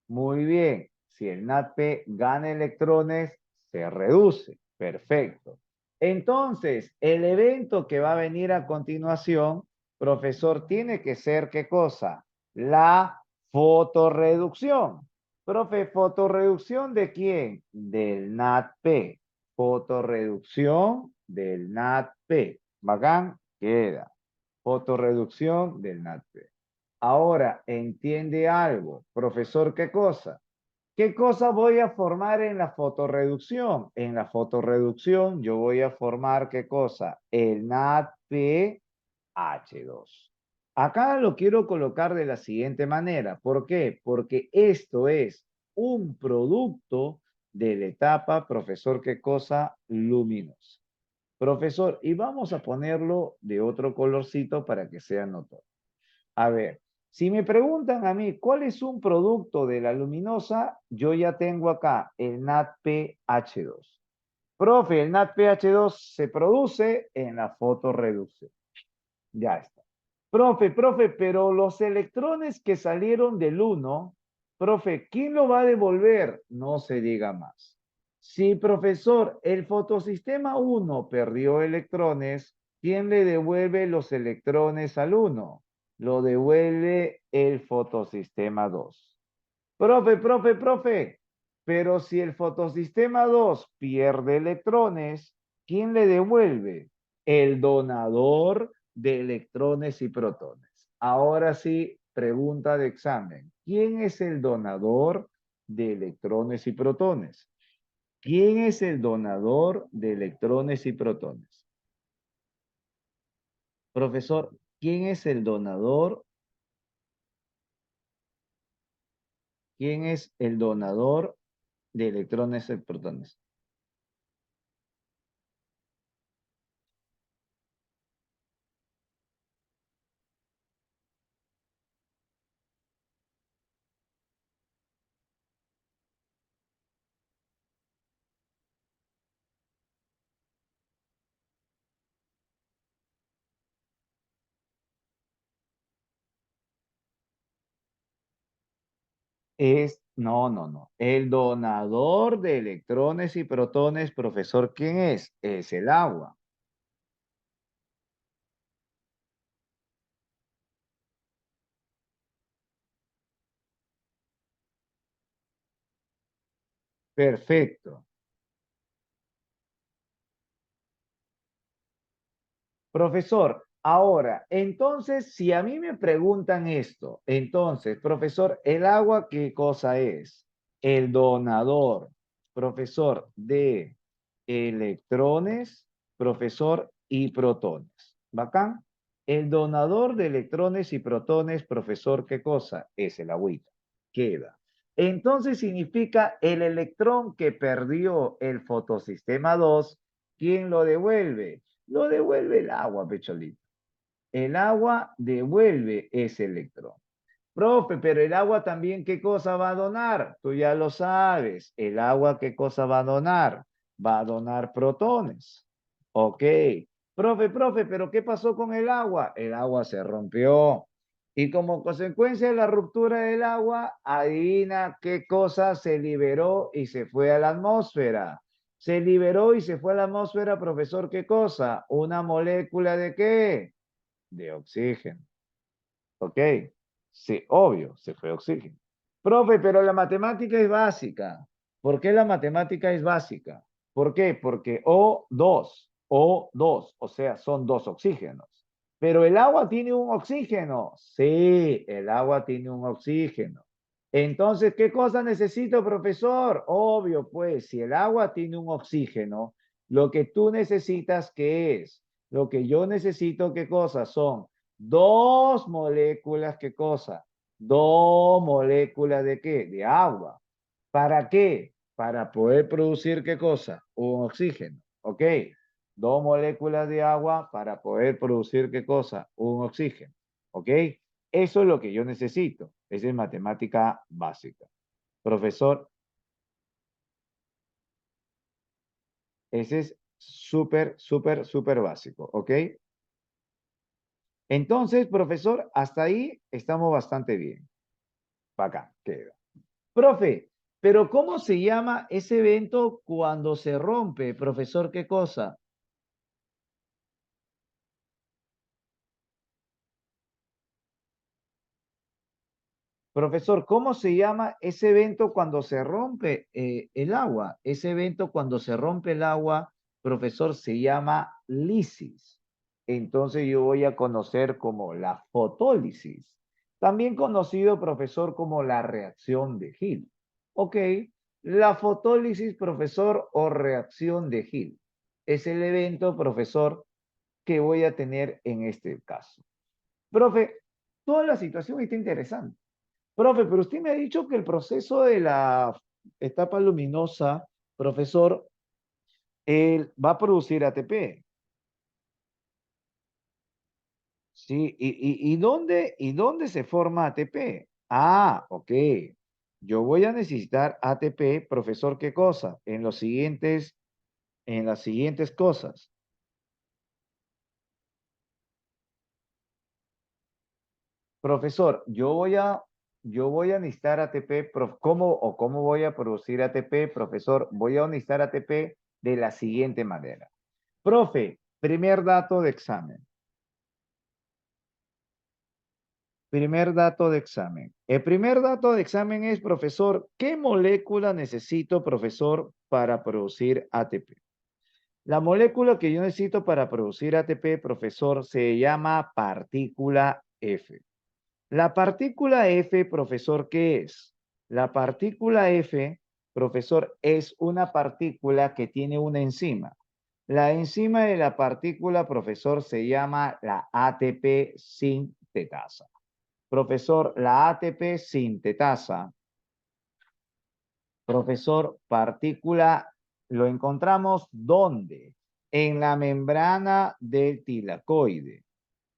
Muy bien. Si el NADP gana electrones, se reduce. Perfecto. Entonces, el evento que va a venir a continuación, profesor, tiene que ser ¿qué cosa? La fotorreducción. Profe, ¿fotorreducción de quién? Del NADP. Fotorreducción del NADP. Bacán, queda. Fotorreducción del NADP. Ahora, entiende algo. Profesor, ¿qué cosa? ¿Qué cosa voy a formar en la fotorreducción? En la fotorreducción yo voy a formar ¿qué cosa? El NADPH2. Acá lo quiero colocar de la siguiente manera. ¿Por qué? Porque esto es un producto de la etapa, profesor, ¿qué cosa? Luminosa. Profesor, y vamos a ponerlo de otro colorcito para que sea notorio. A ver, si me preguntan a mí cuál es un producto de la luminosa, yo ya tengo acá el NADPH2. Profe, el NADPH2 se produce en la fotorreducción. Ya está. Profe, pero los electrones que salieron del 1, profe, ¿quién lo va a devolver? No se diga más. Sí, profesor, el fotosistema 1 perdió electrones, ¿quién le devuelve los electrones al 1? Lo devuelve el fotosistema 2. Profe, pero si el fotosistema 2 pierde electrones, ¿quién le devuelve? El donador de electrones y protones. Ahora sí, pregunta de examen. ¿Quién es el donador de electrones y protones? ¿Quién es el donador de electrones y protones? Profesor, ¿quién es el donador? ¿Quién es el donador de electrones y protones? No. El donador de electrones y protones, profesor, ¿quién es? Es el agua. Perfecto. Profesor, ahora, entonces, si a mí me preguntan esto, entonces, profesor, ¿el agua qué cosa es? El donador, profesor, de electrones, profesor, y protones. ¿Bacán? El donador de electrones y protones, profesor, ¿qué cosa? Es el agüita. Queda. Entonces significa el electrón que perdió el fotosistema 2, ¿quién lo devuelve? Lo devuelve el agua, Pecholito. El agua devuelve ese electrón. Profe, pero el agua también, ¿qué cosa va a donar? Tú ya lo sabes. El agua, ¿qué cosa va a donar? Va a donar protones. Ok. Profe, pero ¿qué pasó con el agua? El agua se rompió. Y como consecuencia de la ruptura del agua, adivina qué cosa se liberó y se fue a la atmósfera. Se liberó y se fue a la atmósfera, profesor, ¿qué cosa? ¿Una molécula de qué? De oxígeno. ¿Ok? Sí, obvio, se fue oxígeno. Profe, pero la matemática es básica. ¿Por qué la matemática es básica? ¿Por qué? Porque O2. O2, o sea, son dos oxígenos. Pero el agua tiene un oxígeno. Sí, el agua tiene un oxígeno. Entonces, ¿qué cosa necesito, profesor? Obvio, pues, si el agua tiene un oxígeno, lo que tú necesitas, ¿qué es? Lo que yo necesito, ¿qué cosa? Son dos moléculas, ¿qué cosa? Dos moléculas de qué? De agua. ¿Para qué? Para poder producir, ¿qué cosa? Un oxígeno. ¿Ok? Dos moléculas de agua para poder producir, ¿qué cosa? Un oxígeno. ¿Ok? Eso es lo que yo necesito. Esa es matemática básica. Profesor, ese es súper, súper, súper básico. ¿Ok? Entonces, profesor, hasta ahí estamos bastante bien. Acá queda. Profe, pero ¿cómo se llama ese evento cuando se rompe? Profesor, ¿qué cosa? Profesor, ¿cómo se llama ese evento cuando se rompe el agua? Ese evento cuando se rompe el agua, profesor, se llama lisis. Entonces yo voy a conocer como la fotólisis. También conocido, profesor, como la reacción de Gill. Ok, la fotólisis, profesor, o reacción de Gill. Es el evento, profesor, que voy a tener en este caso. Profe, toda la situación está interesante. Profe, pero usted me ha dicho que el proceso de la etapa luminosa, profesor, él va a producir ATP. ¿Sí? ¿Y dónde se forma ATP? Ah, ok. Yo voy a necesitar ATP, profesor, ¿qué cosa? En las siguientes cosas. Profesor, yo voy a necesitar ATP, ¿cómo voy a producir ATP, profesor? Voy a necesitar ATP de la siguiente manera. Profe, primer dato de examen. Primer dato de examen. El primer dato de examen es, profesor, ¿qué molécula necesito, profesor, para producir ATP? La molécula que yo necesito para producir ATP, profesor, se llama partícula F. La partícula F, profesor, ¿qué es? La partícula F, profesor, es una partícula que tiene una enzima. La enzima de la partícula, profesor, se llama la ATP sintetasa. Profesor, la ATP sintetasa, profesor, partícula, lo encontramos ¿dónde? En la membrana del tilacoide.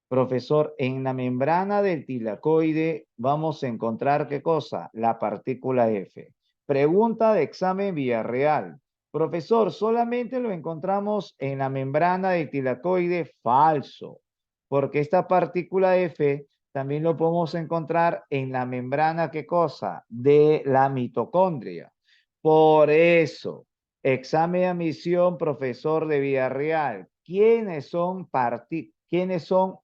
Profesor, en la membrana del tilacoide vamos a encontrar ¿qué cosa? La partícula F. Pregunta de examen Villarreal. Profesor, solamente lo encontramos en la membrana del tilacoide. Falso, porque esta partícula F también lo podemos encontrar en la membrana ¿qué cosa? De la mitocondria. Por eso, examen de admisión, profesor de Villarreal. ¿Quiénes son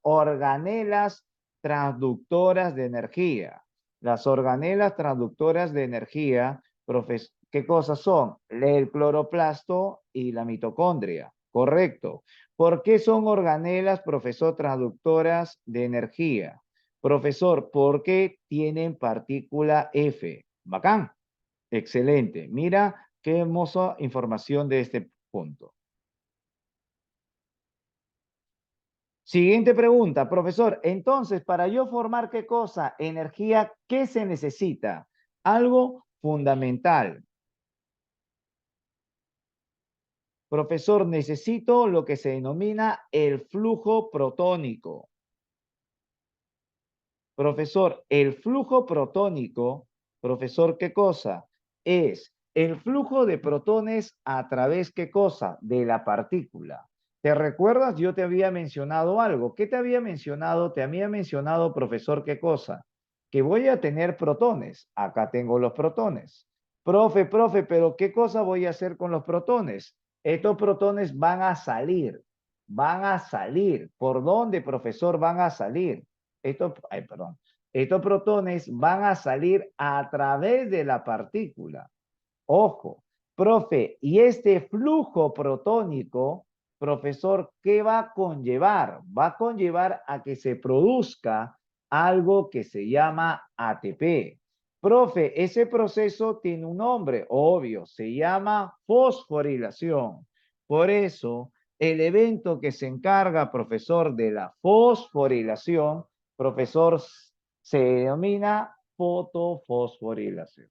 organelas transductoras de energía? Las organelas transductoras de energía, ¿qué cosas son? El cloroplasto y la mitocondria. Correcto. ¿Por qué son organelas, profesor, transductoras de energía? Profesor, porque tienen partícula F. Bacán. Excelente. Mira qué hermosa información de este punto. Siguiente pregunta, profesor. Entonces, para yo formar qué cosa, energía, ¿qué se necesita? Algo fundamental. Profesor, necesito lo que se denomina el flujo protónico. Profesor, el flujo protónico, profesor, ¿qué cosa? Es el flujo de protones a través, ¿qué cosa? De la partícula. ¿Te recuerdas? Yo te había mencionado algo. ¿Qué te había mencionado? Te había mencionado, profesor, ¿qué cosa? Que voy a tener protones. Acá tengo los protones. Profe, pero ¿qué cosa voy a hacer con los protones? Estos protones van a salir. Van a salir. ¿Por dónde, profesor, van a salir? Estos protones van a salir a través de la partícula. Ojo, profe, y este flujo protónico Profesor, ¿qué va a conllevar? Va a conllevar a que se produzca algo que se llama ATP. Profe, ese proceso tiene un nombre, obvio, se llama fosforilación. Por eso, el evento que se encarga, profesor, de la fosforilación, profesor, se denomina fotofosforilación.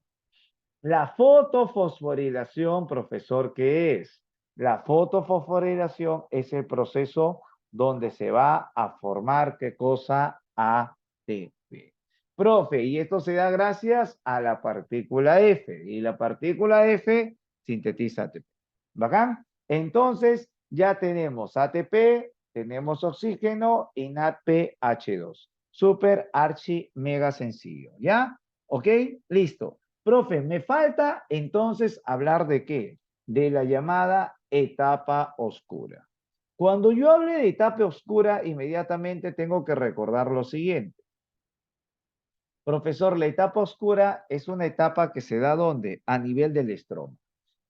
La fotofosforilación, profesor, ¿qué es? La fotofosforilación es el proceso donde se va a formar, ¿qué cosa? ATP. Profe, y esto se da gracias a la partícula F. Y la partícula F sintetiza ATP. ¿Bacán? Entonces, ya tenemos ATP, tenemos oxígeno y NADPH2. Súper, archi, mega sencillo. ¿Ya? ¿Ok? Listo. Profe, me falta entonces hablar de qué? De la llamada etapa oscura. Cuando yo hable de etapa oscura, inmediatamente tengo que recordar lo siguiente. Profesor, la etapa oscura es una etapa que se da ¿dónde? A nivel del estroma.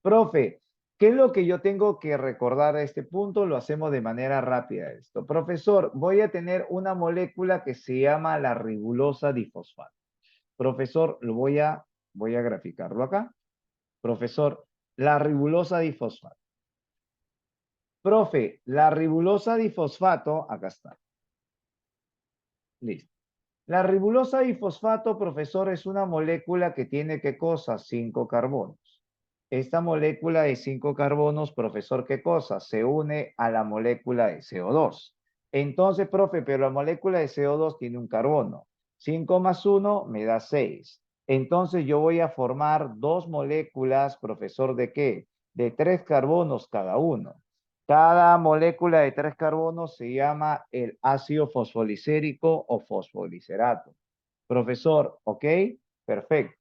Profe, ¿qué es lo que yo tengo que recordar a este punto? Lo hacemos de manera rápida esto. Profesor, voy a tener una molécula que se llama la ribulosa difosfato. Profesor, voy a graficarlo acá. Profesor, la ribulosa difosfato. Profe, la ribulosa difosfato, acá está. Listo. La ribulosa difosfato, profesor, es una molécula que tiene, ¿qué cosa? 5 carbonos. Esta molécula de 5 carbonos, profesor, ¿qué cosa? Se une a la molécula de CO2. Entonces, profe, pero la molécula de CO2 tiene un carbono. 5 más 1 me da 6. Entonces, yo voy a formar dos moléculas, profesor, ¿de qué? De 3 carbonos cada uno. Cada molécula de 3 carbonos se llama el ácido fosfolicérico o fosfolicerato. Profesor, ¿ok? Perfecto.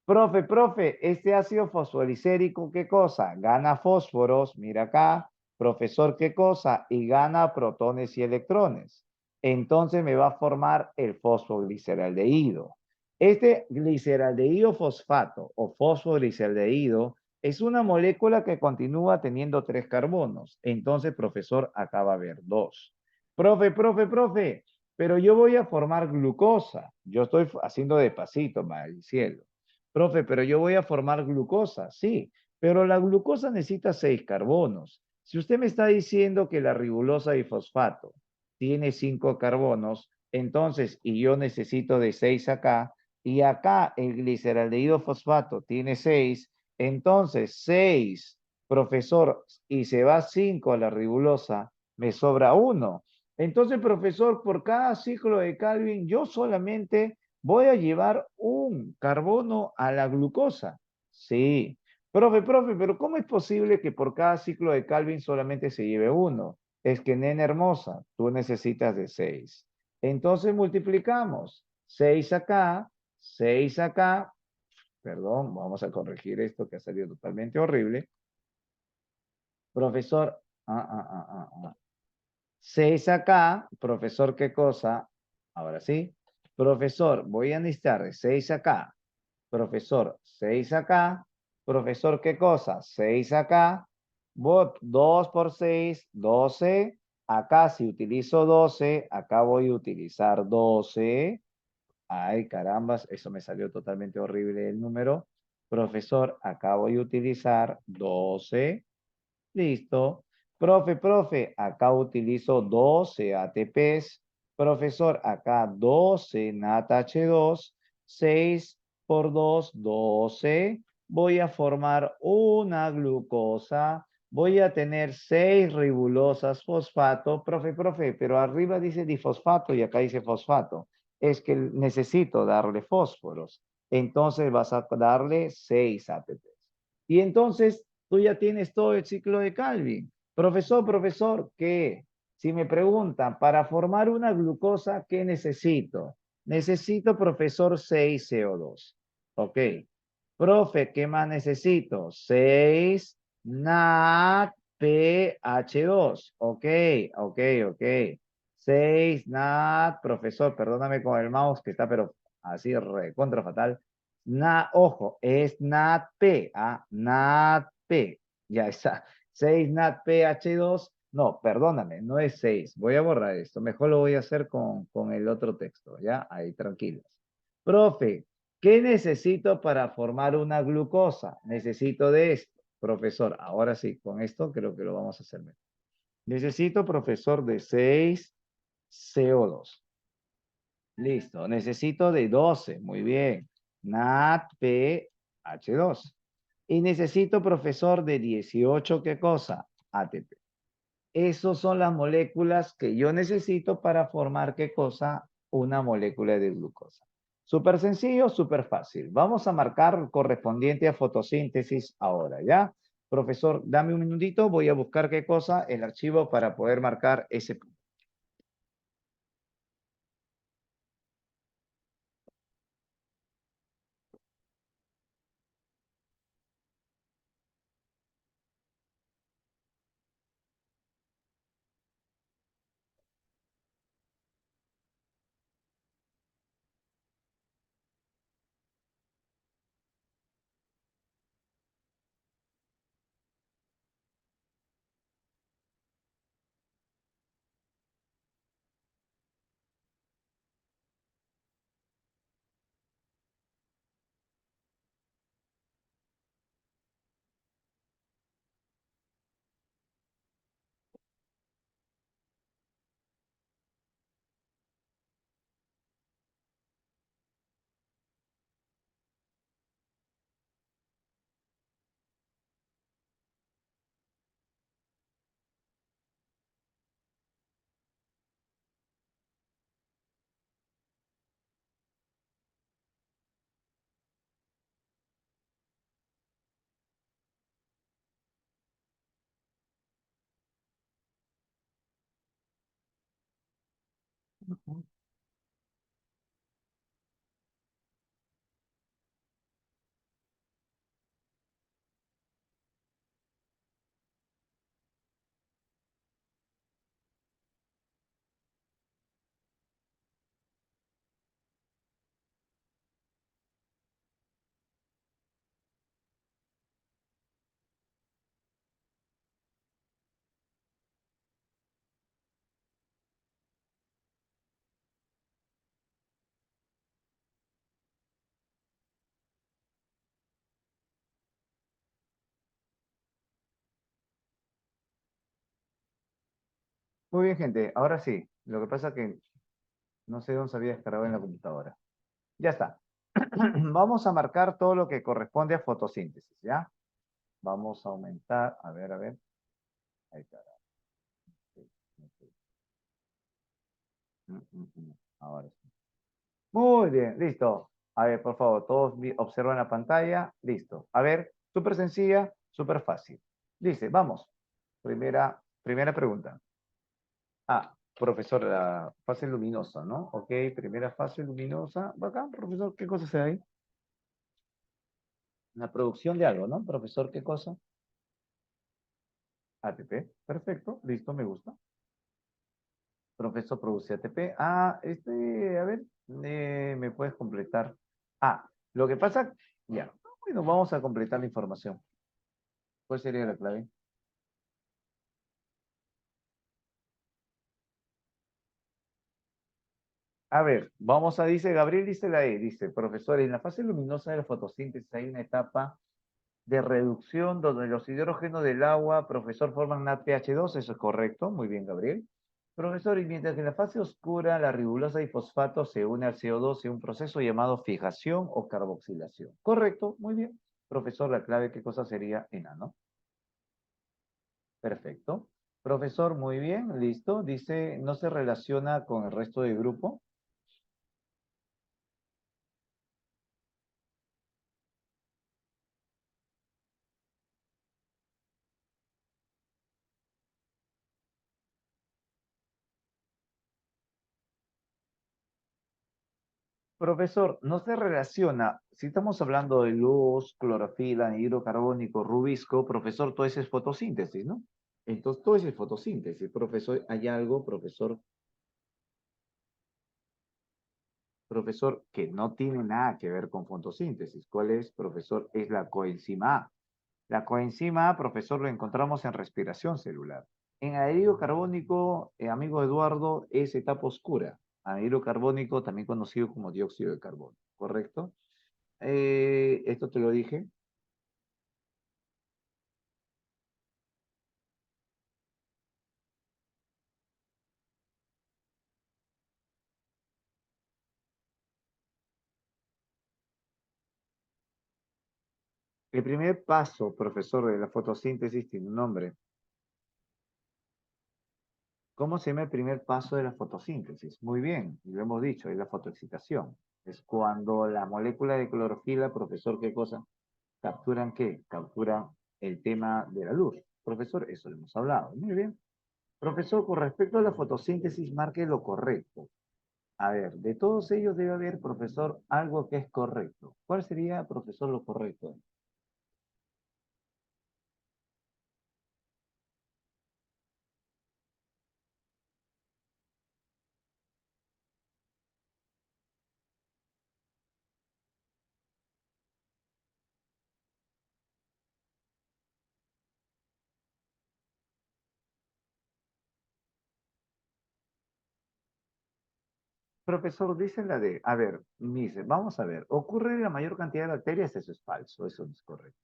Profe, este ácido fosfolicérico, ¿qué cosa? Gana fósforos, mira acá, profesor, ¿qué cosa? Y gana protones y electrones. Entonces me va a formar el fosfogliceraldehído. Este gliceraldehído fosfato o fosfogliceraldehído es una molécula que continúa teniendo 3 carbonos. Entonces, profesor, acá va a haber 2. Profe, pero yo voy a formar glucosa. Yo estoy haciendo de pasito, mal cielo. Profe, pero yo voy a formar glucosa, sí, pero la glucosa necesita 6 carbonos. Si usted me está diciendo que la ribulosa fosfato tiene 5 carbonos, entonces, y yo necesito de 6 acá, y acá el gliceraldehído fosfato tiene 6, entonces 6, profesor, y se va 5 a la ribulosa, me sobra 1. Entonces, profesor, por cada ciclo de Calvin, yo solamente voy a llevar un carbono a la glucosa. Sí. Profe, pero ¿cómo es posible que por cada ciclo de Calvin solamente se lleve uno? Es que, nena hermosa, tú necesitas de 6. Entonces multiplicamos. 6 acá, perdón, vamos a corregir esto que ha salido totalmente horrible. Profesor, 6 acá, profesor, ¿qué cosa? Ahora sí. Profesor, voy a necesitar 6 acá. Profesor, 6 acá. Profesor, ¿qué cosa? 6 acá. 2 por 6, 12. Acá si utilizo 12, acá voy a utilizar 12. Ay, carambas, eso me salió totalmente horrible el número. Profesor, acá voy a utilizar 12. Listo. Profe, acá utilizo 12 ATPs. Profesor, acá 12 NADH2, 6 por 2, 12. Voy a formar una glucosa. Voy a tener 6 ribulosas fosfato. Profe, pero arriba dice difosfato y acá dice fosfato. Es que necesito darle fósforos. Entonces vas a darle 6 ATPs. Y entonces tú ya tienes todo el ciclo de Calvin. Profesor, ¿qué? Si me preguntan, para formar una glucosa, ¿qué necesito? Necesito, profesor, 6 CO2. Ok. Profe, ¿qué más necesito? 6 NADPH2. Ok. 6 NAD, profesor, perdóname con el mouse que está, pero así contra fatal. Ojo, es NADP, NADP. Ya está. 6 NADPH2 No, perdóname, no es 6. Voy a borrar esto. Mejor lo voy a hacer con el otro texto, ¿ya? Ahí, tranquilos. Profe, ¿qué necesito para formar una glucosa? Necesito de esto. Profesor, ahora sí, con esto creo que lo vamos a hacer mejor. Necesito, profesor, de 6 CO2. Listo. Necesito de 12. Muy bien. NADPH2. Y necesito, profesor, de 18. ¿Qué cosa? ATP. Esas son las moléculas que yo necesito para formar, ¿qué cosa? Una molécula de glucosa. Súper sencillo, súper fácil. Vamos a marcar correspondiente a fotosíntesis ahora, ¿ya? Profesor, dame un minutito, voy a buscar qué cosa, el archivo para poder marcar ese punto. Muy bien, gente. Ahora sí. Lo que pasa es que no sé dónde se había descargado en la computadora. Ya está. Vamos a marcar todo lo que corresponde a fotosíntesis, ¿ya? Vamos a aumentar. A ver, a ver. Ahí está. Sí, sí. Ahora sí. Muy bien, listo. A ver, por favor, todos observan la pantalla. Listo. A ver, súper sencilla, súper fácil. Dice, vamos. Primera pregunta. Ah, profesor, la fase luminosa, ¿no? Ok, primera fase luminosa. Bacán, profesor, ¿qué cosa se ahí? La producción de algo, ¿no? Profesor, ¿qué cosa? ATP. Perfecto, listo, me gusta. Profesor produce ATP. Ah, a ver, ¿me puedes completar? Ah, lo que pasa, ya. Bueno, vamos a completar la información. ¿Cuál sería la clave? A ver, dice Gabriel, dice la E, dice, profesor, en la fase luminosa de la fotosíntesis hay una etapa de reducción donde los hidrógenos del agua, profesor, forman NADPH2, eso es correcto, muy bien, Gabriel. Profesor, y mientras que en la fase oscura la ribosa y fosfato se une al CO2 en un proceso llamado fijación o carboxilación. Correcto, muy bien. Profesor, la clave, ¿qué cosa sería enano? Perfecto. Profesor, muy bien, listo. Dice, no se relaciona con el resto del grupo. Profesor, no se relaciona, si estamos hablando de luz, clorofila, anhidro carbónico, rubisco, profesor, todo eso es fotosíntesis, ¿no? Entonces, todo eso es fotosíntesis. Profesor, ¿hay algo, profesor, que no tiene nada que ver con fotosíntesis? ¿Cuál es, profesor? Es la coenzima A. La coenzima A, profesor, lo encontramos en respiración celular. En anhídrido carbónico, amigo Eduardo, es etapa oscura. Anhídrido carbónico, también conocido como dióxido de carbono, ¿correcto? Esto te lo dije. El primer paso, profesor, de la fotosíntesis tiene un nombre. ¿Cómo se llama el primer paso de la fotosíntesis? Muy bien, y lo hemos dicho, es la fotoexcitación. Es cuando la molécula de clorofila, profesor, ¿qué cosa? ¿Capturan qué? Capturan el tema de la luz. Profesor, eso lo hemos hablado. Muy bien. Profesor, con respecto a la fotosíntesis, marque lo correcto. A ver, de todos ellos debe haber, profesor, algo que es correcto. ¿Cuál sería, profesor, lo correcto? Profesor, dice la de, a ver, dice, vamos a ver, ocurre en la mayor cantidad de bacterias, eso es falso, eso no es correcto.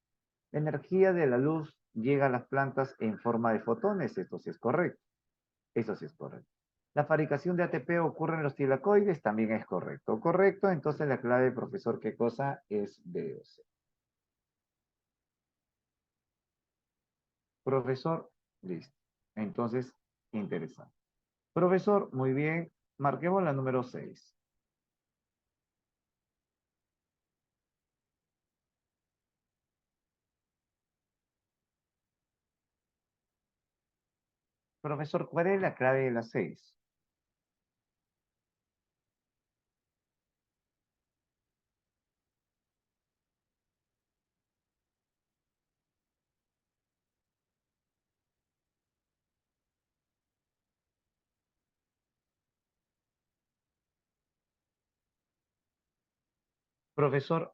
La energía de la luz llega a las plantas en forma de fotones, esto sí es correcto, eso sí es correcto. La fabricación de ATP ocurre en los tilacoides, también es correcto. Correcto, entonces la clave, profesor, ¿qué cosa es B o C? Profesor, listo. Entonces, interesante. Profesor, muy bien, marquemos la número 6. Profesor, ¿cuál es la clave de la 6? Profesor,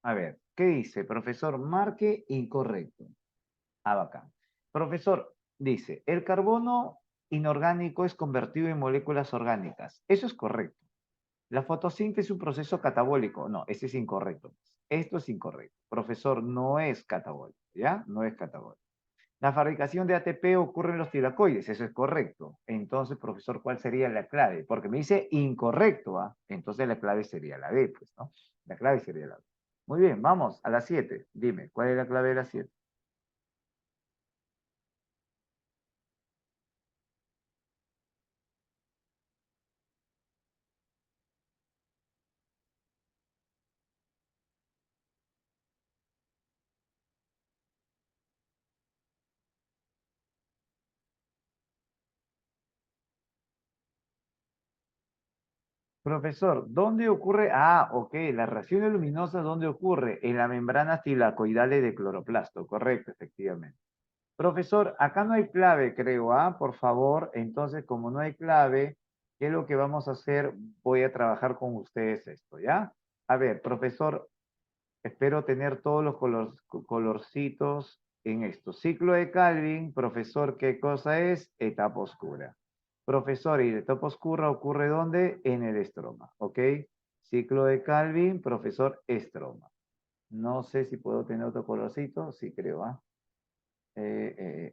a ver, ¿qué dice? Profesor, marque incorrecto. Ah, bacán. Profesor, dice, el carbono inorgánico es convertido en moléculas orgánicas. Eso es correcto. La fotosíntesis es un proceso catabólico. No, ese es incorrecto. Esto es incorrecto. Profesor, no es catabólico, ¿ya? No es catabólico. La fabricación de ATP ocurre en los tilacoides, eso es correcto. Entonces, profesor, ¿cuál sería la clave? Porque me dice incorrecto, ¿ah? Entonces la clave sería la B, pues, ¿no? La clave sería la B. Muy bien, vamos a la 7. Dime, ¿cuál es la clave de la 7? Profesor, ¿dónde ocurre? Ah, ok, la reacción luminosa, ¿dónde ocurre? En la membrana tilacoidales de cloroplasto, correcto, efectivamente. Profesor, acá no hay clave, creo, ¿ah? Por favor, entonces, como no hay clave, ¿qué es lo que vamos a hacer? Voy a trabajar con ustedes esto, ¿ya? A ver, profesor, espero tener todos los colorcitos en esto. Ciclo de Calvin, profesor, ¿qué cosa es? Etapa oscura. Profesor, y la etapa oscura ocurre ¿dónde? En el estroma, ¿ok? Ciclo de Calvin, profesor, estroma. No sé si puedo tener otro colorcito, sí creo, ¿ah?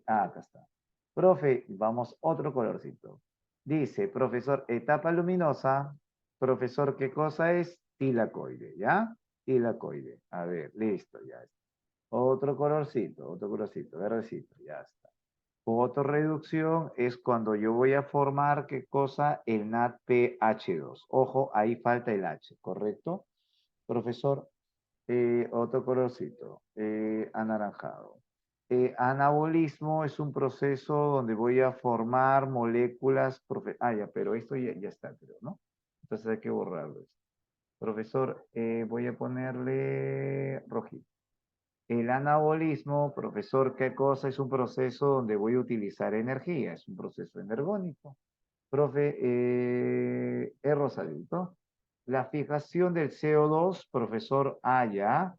Acá está. Profe, vamos otro colorcito. Dice, profesor, etapa luminosa. Profesor, ¿qué cosa es? Tilacoide, ¿ya? Tilacoide. A ver, listo, ya está. Otro colorcito, verdecito, ya está. Fotorreducción es cuando yo voy a formar, ¿qué cosa? El NADPH2. Ojo, ahí falta el H, ¿correcto? Profesor, otro colorcito, anaranjado. Anabolismo es un proceso donde voy a formar moléculas. Ya, pero esto ya está, creo, ¿no? Entonces hay que borrarlo. Profesor, voy a ponerle rojito. El anabolismo, profesor, ¿qué cosa? Es un proceso donde voy a utilizar energía, es un proceso energónico. Profe, es rosadito. La fijación del CO2, profesor, ya.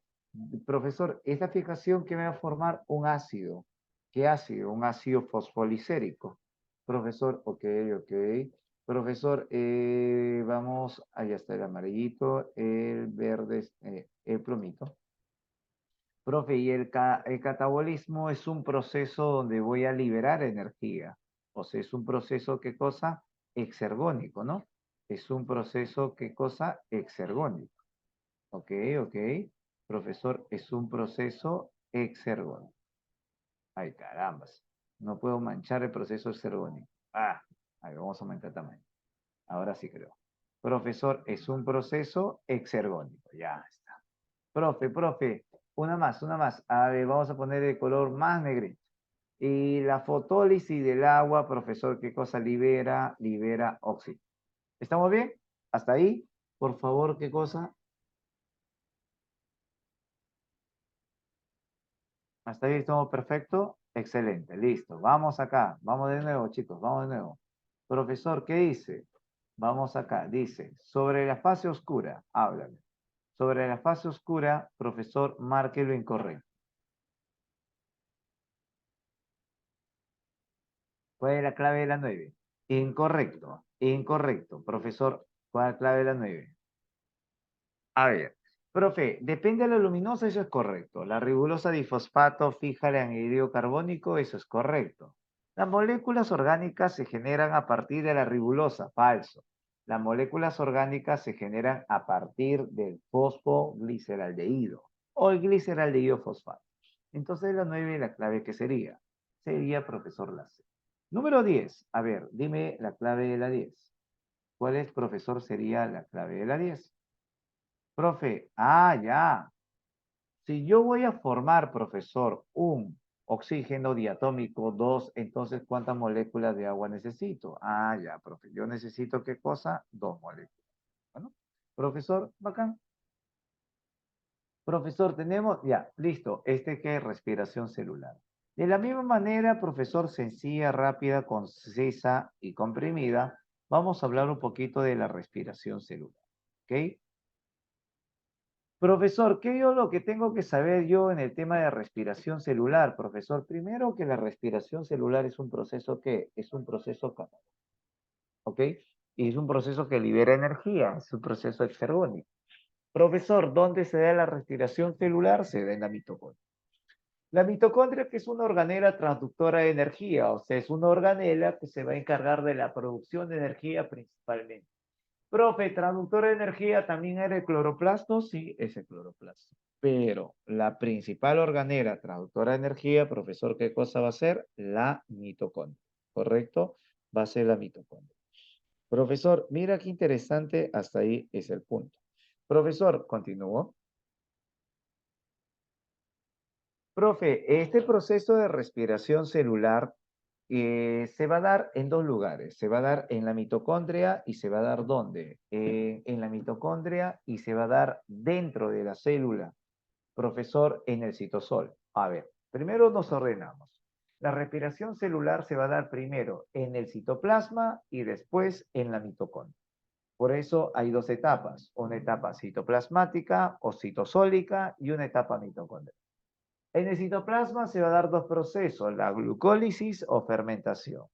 Profesor, esta fijación que me va a formar un ácido. ¿Qué ácido? Un ácido fosfolicérico. Profesor, ok, ok. Profesor, vamos, allá está el amarillito, el verde, el plomito. Profe, y el catabolismo es un proceso donde voy a liberar energía. O sea, es un proceso, ¿qué cosa? Exergónico, ¿no? Es un proceso, ¿qué cosa? Exergónico. Ok, ok. Profesor, es un proceso exergónico. Ay, carambas. No puedo manchar el proceso exergónico. Ahí vamos a aumentar tamaño. Ahora sí creo. Profesor, es un proceso exergónico. Ya está. Profe, una más, una más. A ver, vamos a poner el color más negrito. Y la fotólisis del agua, profesor, ¿qué cosa libera? Libera óxido. ¿Estamos bien? ¿Hasta ahí? Por favor, ¿qué cosa? ¿Hasta ahí estamos perfecto? Excelente, listo. Vamos acá. Vamos de nuevo, chicos, vamos de nuevo. Profesor, ¿qué dice? Vamos acá. Dice, sobre la fase oscura, háblame. Sobre la fase oscura, profesor, marque lo incorrecto. ¿Cuál es la clave de la 9? Incorrecto, incorrecto. Profesor, ¿cuál es la clave de la 9? A ver, profe, depende de la luminosa, eso es correcto. La ribulosa difosfato fija el anhídrido carbónico, eso es correcto. Las moléculas orgánicas se generan a partir de la ribulosa, falso. Las moléculas orgánicas se generan a partir del fosfogliceraldehído o el gliceraldehído fosfato. Entonces la 9, la clave que sería, sería profesor Lace. Número 10. A ver, dime la clave de la 10. ¿Cuál es, profesor, sería la clave de la 10? Profe, ya. Si yo voy a formar, profesor, un oxígeno diatómico 2, entonces ¿cuántas moléculas de agua necesito? Ya, profe. Yo necesito ¿qué cosa? 2 moléculas. Bueno, profesor, bacán. Profesor, tenemos, ya, listo. Este que es respiración celular. De la misma manera, profesor, sencilla, rápida, concisa y comprimida, vamos a hablar un poquito de la respiración celular. ¿Ok? Profesor, ¿qué yo lo que tengo que saber yo en el tema de respiración celular, profesor? Primero que la respiración celular es un proceso que es un proceso catabólico, ¿ok? Y es un proceso que libera energía, es un proceso exergónico. Profesor, ¿dónde se da la respiración celular? Se da en la mitocondria. La mitocondria que es una organela transductora de energía, o sea, es una organela que se va a encargar de la producción de energía principalmente. Profe, traductor de energía también era el cloroplasto, sí, es el cloroplasto. Pero la principal organela traductora de energía, profesor, ¿qué cosa va a ser? La mitocondria, ¿correcto? Va a ser la mitocondria. Profesor, mira qué interesante, hasta ahí es el punto. Profesor, continúo. Profe, este proceso de respiración celular se va a dar en dos lugares. Se va a dar en la mitocondria y se va a dar ¿dónde? En la mitocondria y se va a dar dentro de la célula. Profesor, en el citosol. A ver, primero nos ordenamos. La respiración celular se va a dar primero en el citoplasma y después en la mitocondria. Por eso hay dos etapas, una etapa citoplasmática o citosólica y una etapa mitocondrial. En el citoplasma se va a dar dos procesos, la glucólisis o fermentación.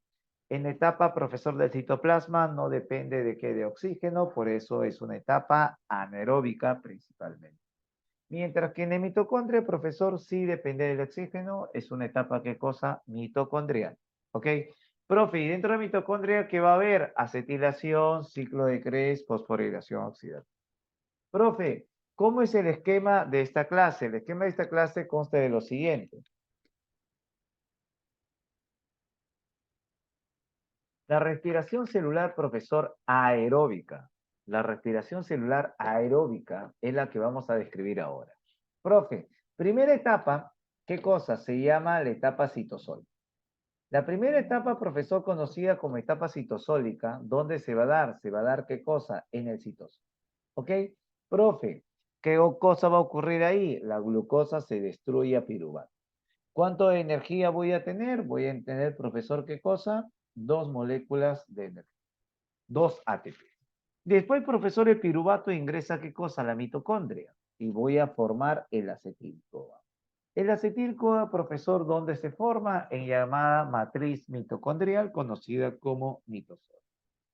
En la etapa, profesor, del citoplasma no depende de qué, de oxígeno, por eso es una etapa anaeróbica principalmente. Mientras que en la mitocondria, profesor, sí depende del oxígeno, es una etapa, ¿qué cosa? Mitocondrial. ¿Ok? Profe, y dentro de la mitocondria, ¿qué va a haber? Acetilación, ciclo de Krebs, fosforilación oxidativa. Profe, ¿cómo es el esquema de esta clase? El esquema de esta clase consta de lo siguiente. La respiración celular, profesor, aeróbica. La respiración celular aeróbica es la que vamos a describir ahora. Profe, primera etapa, ¿qué cosa? Se llama la etapa citosólica. La primera etapa, profesor, conocida como etapa citosólica, ¿dónde se va a dar? Se va a dar ¿qué cosa? En el citosol. ¿Ok? Profe, ¿qué cosa va a ocurrir ahí? La glucosa se destruye a piruvato. ¿Cuánto de energía voy a tener? Voy a tener, profesor, ¿qué cosa? Dos moléculas de energía. Dos ATP. Después, profesor, el piruvato ingresa, ¿qué cosa? La mitocondria. Y voy a formar el acetil-CoA. El acetil-CoA, profesor, ¿dónde se forma? En llamada matriz mitocondrial, conocida como mitosol.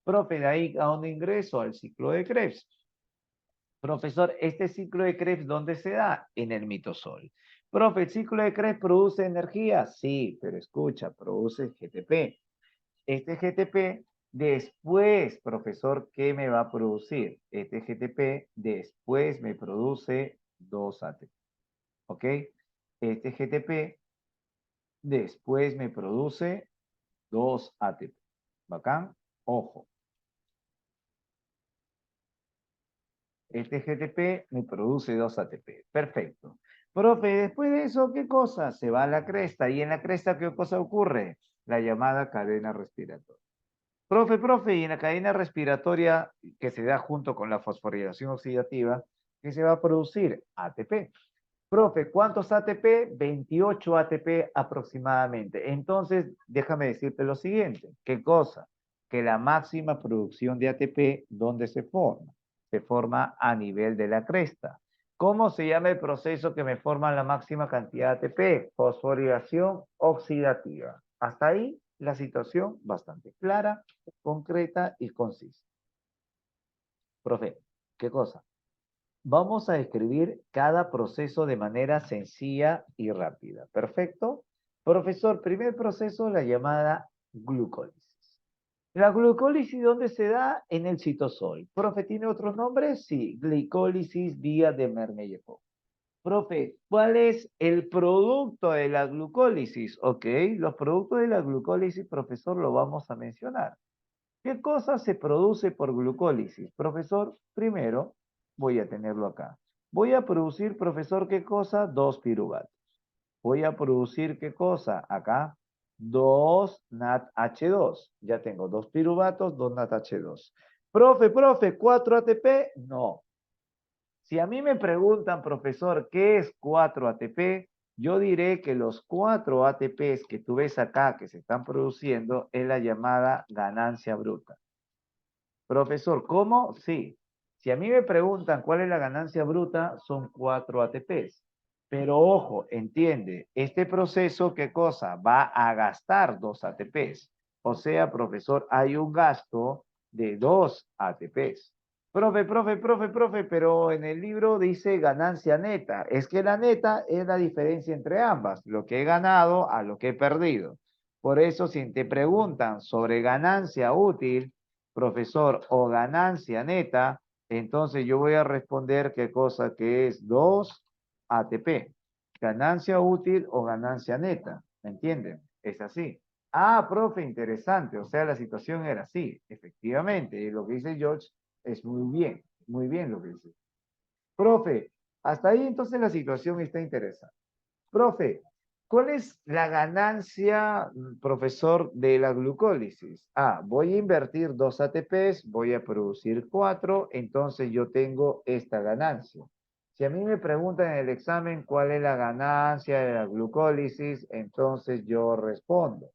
Profe, de ahí a dónde ingreso al ciclo de Krebs. Profesor, este ciclo de Krebs, ¿dónde se da? En el mitosol. Profe, ¿el ciclo de Krebs produce energía? Sí, pero escucha, produce GTP. Este GTP después, profesor, ¿qué me va a producir? Este GTP después me produce 2 ATP, ¿ok? Este GTP después me produce 2 ATP. ¿Bacán? Ojo. Este GTP me produce 2 ATP. Perfecto. Profe, después de eso, ¿qué cosa? Se va a la cresta. ¿Y en la cresta qué cosa ocurre? La llamada cadena respiratoria. Profe, y en la cadena respiratoria que se da junto con la fosforilación oxidativa, ¿qué se va a producir? ATP. Profe, ¿cuántos ATP? 28 ATP aproximadamente. Entonces, déjame decirte lo siguiente. ¿Qué cosa? Que la máxima producción de ATP, ¿dónde se forma? Se forma a nivel de la cresta. ¿Cómo se llama el proceso que me forma la máxima cantidad de ATP? Fosforilación oxidativa. Hasta ahí la situación bastante clara, concreta y concisa. Profe, ¿qué cosa? Vamos a escribir cada proceso de manera sencilla y rápida. ¿Perfecto? Profesor, primer proceso, la llamada glucólisis. La glucólisis, ¿dónde se da? En el citosol. Profe, ¿tiene otros nombres? Sí, glicólisis vía de Mermellejo. Profe, ¿cuál es el producto de la glucólisis? Ok, los productos de la glucólisis, profesor, lo vamos a mencionar. ¿Qué cosa se produce por glucólisis? Profesor, primero voy a tenerlo acá. Voy a producir, profesor, ¿qué cosa? 2 piruvatos. Voy a producir, ¿qué cosa? Acá, 2 NADH2. Ya tengo 2 piruvatos, 2 NADH2. Profe, 4 ATP. No. Si a mí me preguntan, profesor, ¿qué es 4 ATP? Yo diré que los 4 ATPs que tú ves acá que se están produciendo es la llamada ganancia bruta. Profesor, ¿cómo? Sí. Si a mí me preguntan cuál es la ganancia bruta, son 4 ATPs. Pero ojo, entiende, este proceso, ¿qué cosa? Va a gastar 2 ATPs. O sea, profesor, hay un gasto de 2 ATPs. Profe, pero en el libro dice ganancia neta. Es que la neta es la diferencia entre ambas, lo que he ganado a lo que he perdido. Por eso, si te preguntan sobre ganancia útil, profesor, o ganancia neta, entonces yo voy a responder qué cosa que es 2 ATP. Ganancia útil o ganancia neta. ¿Me entienden? Es así. Ah, profe, interesante. O sea, la situación era así. Efectivamente, y lo que dice George es muy bien lo que dice. Profe, hasta ahí entonces la situación está interesante. Profe, ¿cuál es la ganancia, profesor, de la glucólisis? Ah, voy a invertir 2 ATPs, voy a producir 4, entonces yo tengo esta ganancia. Si a mí me preguntan en el examen cuál es la ganancia de la glucólisis, entonces yo respondo.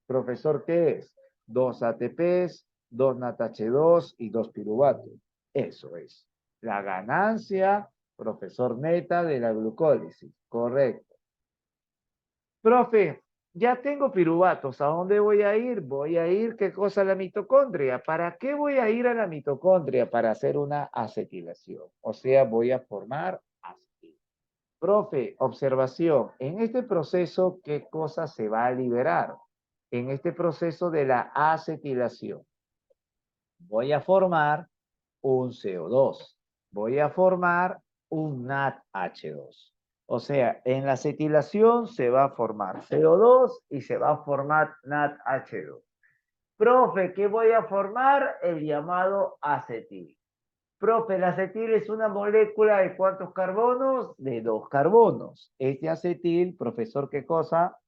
Profesor, ¿qué es? 2 ATPs, 2 NATH2 y 2 piruvatos. Eso es. La ganancia, profesor, neta de la glucólisis. Correcto. Profe, ya tengo piruvatos. ¿A dónde voy a ir? Voy a ir, ¿qué cosa? A la mitocondria. ¿Para qué voy a ir a la mitocondria? Para hacer una acetilación. O sea, voy a formar acetil. Profe, observación. En este proceso, ¿qué cosa se va a liberar? En este proceso de la acetilación, voy a formar un CO2. Voy a formar un NADH2. O sea, en la acetilación se va a formar CO2 y se va a formar NADH2. Profe, ¿qué voy a formar? El llamado acetil. Profe, el acetil es una molécula de ¿cuántos carbonos? De 2 carbonos. Este acetil, profesor, ¿qué cosa?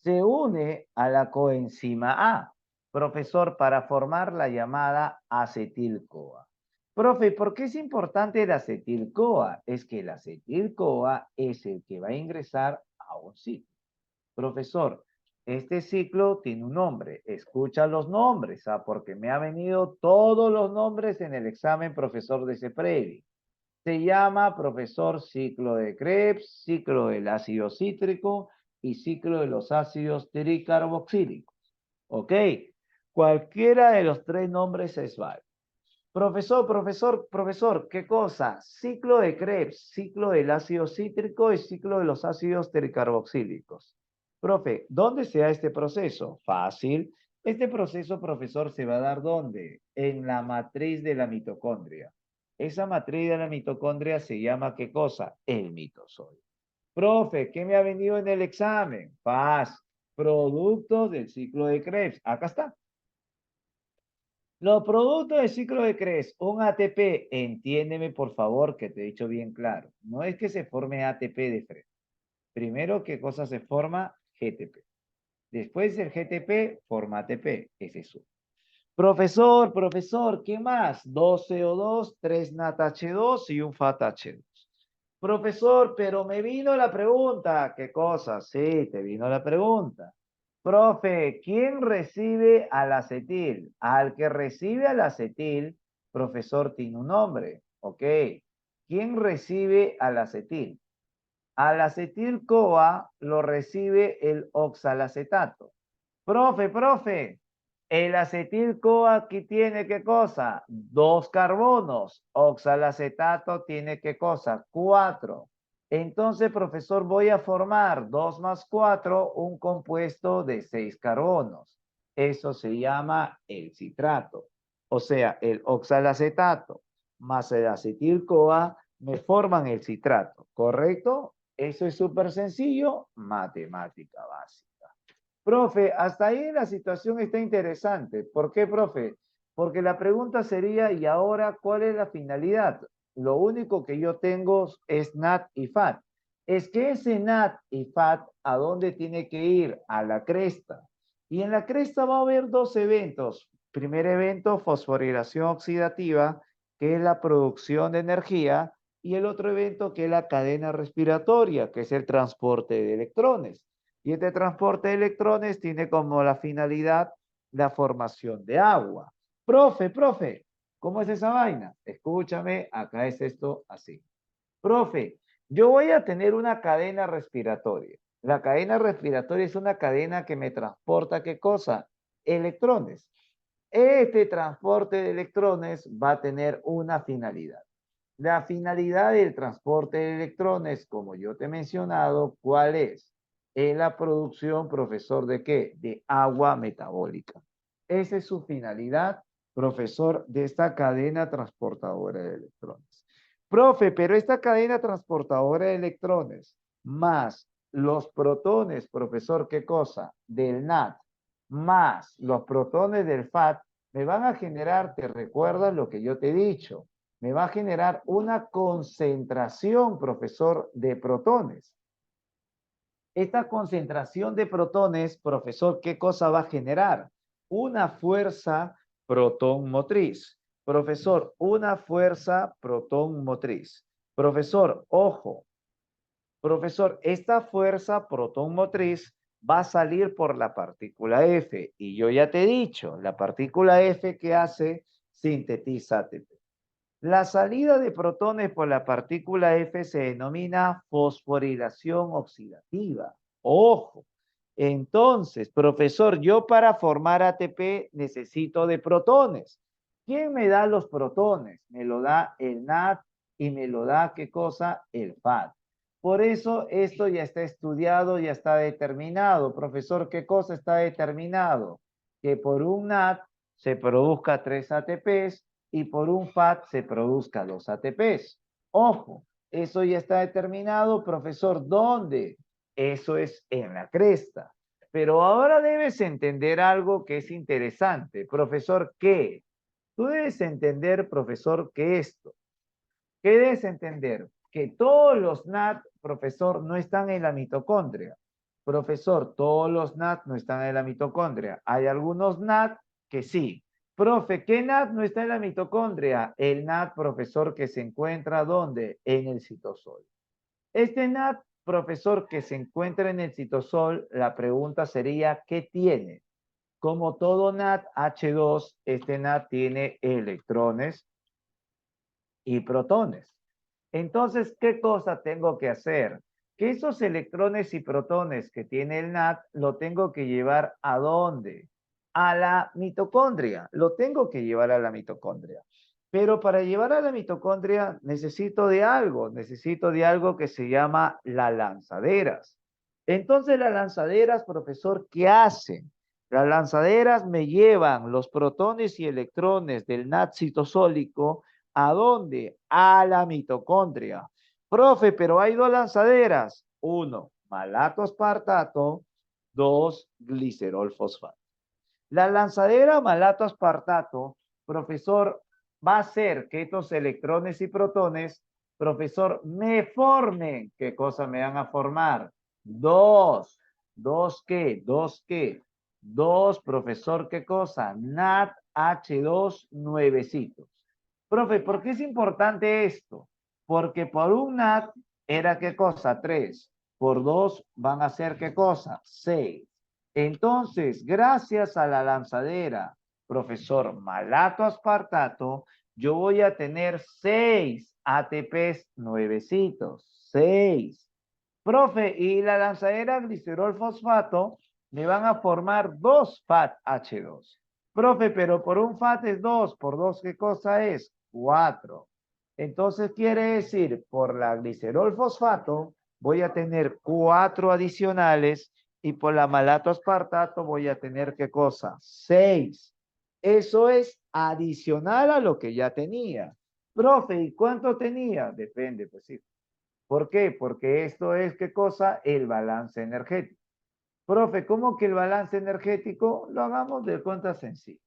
Se une a la coenzima A, profesor, para formar la llamada acetil-CoA. Profe, ¿por qué es importante el acetil-CoA? Es que el acetil-CoA es el que va a ingresar a un ciclo. Profesor, Este ciclo tiene un nombre. Escucha los nombres, porque me ha venido todos los nombres en el examen profesor de CEPREVI. Se llama profesor ciclo de Krebs, ciclo del ácido cítrico y ciclo de los ácidos tricarboxílicos. ¿Ok? Cualquiera de los tres nombres es válido. Profesor, ¿qué cosa? Ciclo de Krebs, ciclo del ácido cítrico y ciclo de los ácidos tricarboxílicos. Profe, ¿dónde se da este proceso? Fácil. Este proceso, profesor, se va a dar ¿dónde? En la matriz de la mitocondria. Esa matriz de la mitocondria se llama ¿qué cosa? El mitosoide. Profe, ¿qué me ha venido en el examen? Fácil. Productos del ciclo de Krebs. Acá está. Los productos del ciclo de Krebs, un ATP, entiéndeme por favor que te he dicho bien claro, no es que se forme ATP de frente. Primero, ¿qué cosa se forma? GTP. Después el GTP forma ATP, ese es uno. Profesor, ¿qué más? 2 CO2, 3 NADH2 y un FATH2. Profesor, pero me vino la pregunta. ¿Qué cosa? Sí, te vino la pregunta. Profe, ¿quién recibe al acetil? Al que recibe al acetil, profesor, tiene un nombre. ¿Ok? ¿Quién recibe al acetil? Al acetil-CoA lo recibe el oxalacetato. Profe, el acetil-CoA aquí tiene ¿qué cosa? 2 carbonos. Oxalacetato tiene ¿qué cosa? 4. Entonces, profesor, voy a formar 2 más 4, un compuesto de 6 carbonos. Eso se llama el citrato. O sea, el oxalacetato más el acetil-CoA me forman el citrato, ¿correcto? Eso es súper sencillo, matemática básica. Profe, hasta ahí la situación está interesante. ¿Por qué, profe? Porque la pregunta sería, ¿y ahora cuál es la finalidad? Lo único que yo tengo es NAT y FAT. Es que ese NAT y FAT, ¿a dónde tiene que ir? A la cresta. Y en la cresta va a haber dos eventos. Primer evento, fosforilación oxidativa, que es la producción de energía, y el otro evento que es la cadena respiratoria, que es el transporte de electrones. Y este transporte de electrones tiene como la finalidad la formación de agua. Profe, ¿cómo es esa vaina? Escúchame, acá es esto así. Profe, yo voy a tener una cadena respiratoria. La cadena respiratoria es una cadena que me transporta, ¿qué cosa? Electrones. Este transporte de electrones va a tener una finalidad. La finalidad del transporte de electrones, como yo te he mencionado, ¿cuál es? Es la producción, profesor, ¿de qué? De agua metabólica. Esa es su finalidad, profesor, de esta cadena transportadora de electrones. Profe, pero esta cadena transportadora de electrones más los protones, profesor, ¿qué cosa? Del NAT, más los protones del FAT, me van a generar, ¿te recuerdas lo que yo te he dicho? Me va a generar una concentración, profesor, de protones. Esta concentración de protones, profesor, ¿qué cosa va a generar? Una fuerza protón motriz. Profesor, una fuerza protón motriz. Profesor, ojo. Profesor, esta fuerza protón motriz va a salir por la partícula F. Y yo ya te he dicho, la partícula F que hace sintetiza ATP. La salida de protones por la partícula F se denomina fosforilación oxidativa. Ojo. Entonces, profesor, yo para formar ATP necesito de protones. ¿Quién me da los protones? Me lo da el NAT y me lo da, ¿qué cosa? El FAT. Por eso esto ya está estudiado, ya está determinado. Profesor, ¿qué cosa está determinado? Que por un NAT se produzca 3 ATPs y por un FAT se produzca 2 ATPs. Ojo, eso ya está determinado, profesor. ¿Dónde? Eso es en la cresta. Pero ahora debes entender algo que es interesante. Profesor, ¿qué? Tú debes entender, profesor, que esto. ¿Qué debes entender? Que todos los NAT, profesor, no están en la mitocondria. Profesor, todos los NAT no están en la mitocondria. Hay algunos NAT que sí. Profe, ¿qué NAT no está en la mitocondria? El NAT, profesor, que se encuentra ¿dónde? En el citosol. Este NAT profesor, que se encuentra en el citosol, la pregunta sería, ¿qué tiene? Como todo NAT H2, este NAT tiene electrones y protones. Entonces, ¿qué cosa tengo que hacer? Que esos electrones y protones que tiene el NAT lo tengo que llevar ¿a dónde? A la mitocondria. Lo tengo que llevar a la mitocondria. Pero para llevar a la mitocondria necesito de algo que se llama las lanzaderas. Entonces, las lanzaderas, profesor, ¿qué hacen? Las lanzaderas me llevan los protones y electrones del NAT citosólico. ¿A dónde? A la mitocondria. Profe, pero hay dos lanzaderas. Uno, malato aspartato. Dos, glicerol fosfato. La lanzadera malato aspartato, profesor, va a hacer que estos electrones y protones, profesor, me formen. ¿Qué cosa me van a formar? Dos. ¿Dos qué? ¿Dos qué? Dos, profesor, ¿qué cosa? NAT H2 nuevecitos. Profe, ¿por qué es importante esto? Porque por un NAT era ¿qué cosa? 3. Por 2 van a ser ¿qué cosa? 6. Entonces, gracias a la lanzadera, profesor malato aspartato, yo voy a tener 6 ATPs nuevecitos. 6. Profe, y la lanzadera glicerol fosfato me van a formar 2 FAT H2. Profe, pero por un FAT es 2, por 2 ¿qué cosa es? 4. Entonces quiere decir, por la glicerol fosfato voy a tener 4 adicionales y por la malato aspartato voy a tener ¿qué cosa? 6. Eso es adicional a lo que ya tenía. Profe, ¿y cuánto tenía? Depende, pues sí. ¿Por qué? Porque esto es, ¿qué cosa? El balance energético. Profe, ¿cómo que el balance energético? Lo hagamos de cuenta sencilla.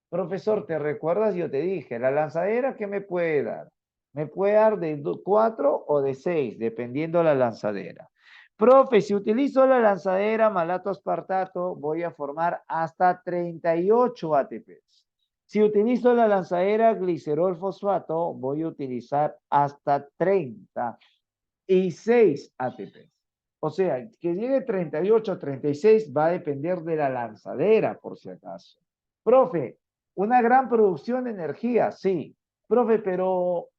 Profesor, ¿te recuerdas? Yo te dije, la lanzadera, ¿qué me puede dar? Me puede dar de 4 o de 6, dependiendo la lanzadera. Profe, si utilizo la lanzadera malato aspartato, voy a formar hasta 38 ATPs. Si utilizo la lanzadera glicerol fosfato, voy a utilizar hasta 30 y 6 ATP. O sea, que llegue 38 a 36 va a depender de la lanzadera, por si acaso. Profe, una gran producción de energía, sí. Profe, pero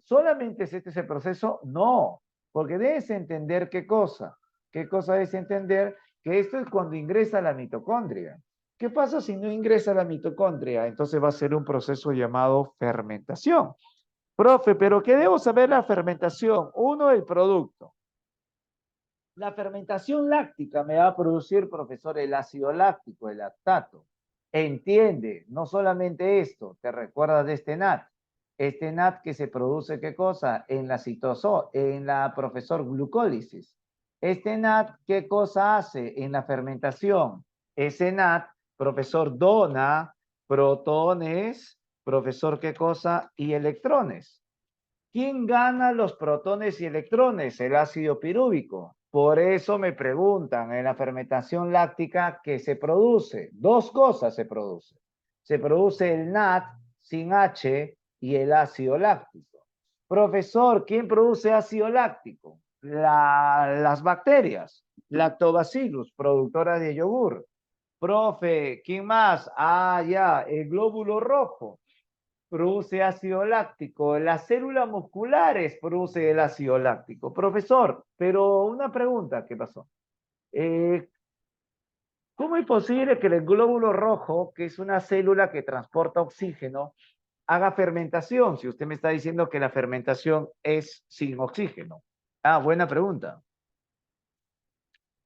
¿solamente es este ese proceso? No, porque debes entender qué cosa. ¿Qué cosa debes entender? Que esto es cuando ingresa a la mitocondria. ¿Qué pasa si no ingresa a la mitocondria? Entonces va a ser un proceso llamado fermentación. Profe, pero ¿qué debo saber la fermentación? Uno, el producto. La fermentación láctica me va a producir, profesor, el ácido láctico, el lactato. Entiende, no solamente esto, te recuerdas de este NAT. Este NAT que se produce, ¿qué cosa? En la citoso, en la, profesor, glucólisis. Este NAT, ¿qué cosa hace en la fermentación? Ese NAT, profesor, dona protones, profesor, ¿qué cosa? Y electrones. ¿Quién gana los protones y electrones? El ácido pirúvico. Por eso me preguntan en la fermentación láctica qué se produce. Dos cosas se produce. Se produce el NAT sin H y el ácido láctico. Profesor, ¿quién produce ácido láctico? Las bacterias, lactobacillus, productoras de yogur. Profe, ¿quién más? Ah, ya, el glóbulo rojo produce ácido láctico. Las células musculares produce el ácido láctico. Profesor, pero una pregunta, ¿qué pasó? Eh, ¿Cómo es posible que el glóbulo rojo, que es una célula que transporta oxígeno, haga fermentación? Si usted me está diciendo que la fermentación es sin oxígeno. Ah, buena pregunta.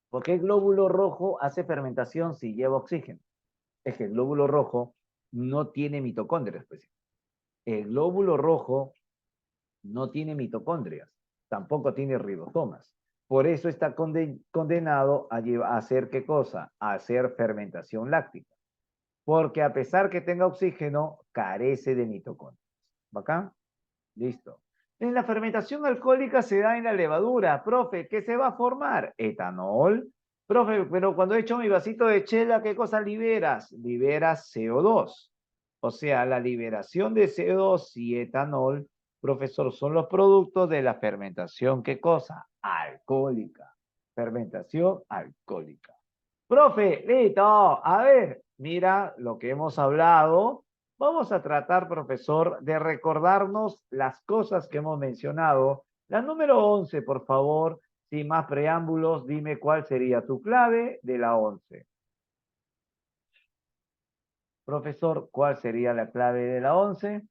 ¿Por qué el glóbulo rojo hace fermentación si lleva oxígeno? Es que el glóbulo rojo no tiene mitocondrias, pues. El glóbulo rojo no tiene mitocondrias, tampoco tiene ribosomas. Por eso está condenado a hacer ¿qué cosa? A hacer fermentación láctica. Porque a pesar que tenga oxígeno, carece de mitocondrias. ¿Bacán? Listo. En la fermentación alcohólica se da en la levadura. Profe, ¿qué se va a formar? Etanol. Profe, pero cuando he hecho mi vasito de chela, ¿qué cosa liberas? Liberas CO2. O sea, la liberación de CO2 y etanol, profesor, son los productos de la fermentación. ¿Qué cosa? alcohólica. Fermentación alcohólica. Profe, listo. A ver, mira lo que hemos hablado. Vamos a tratar, profesor, de recordarnos las cosas que hemos mencionado. La número 11, por favor, sin más preámbulos, dime cuál sería tu clave de la 11. Profesor, ¿cuál sería la clave de la 11?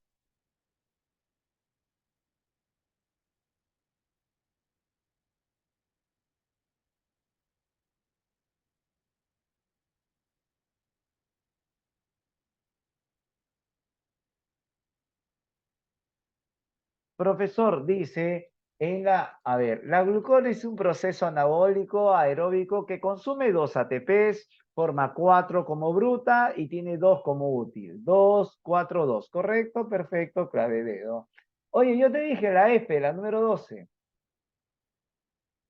Profesor, dice, a ver, la glucosa es un proceso anabólico aeróbico que consume 2 ATPs, forma 4 como bruta y tiene 2 como útil. 2, 4, 2. ¿Correcto? Perfecto, clave dedo. Oye, yo te dije la F, la número 12.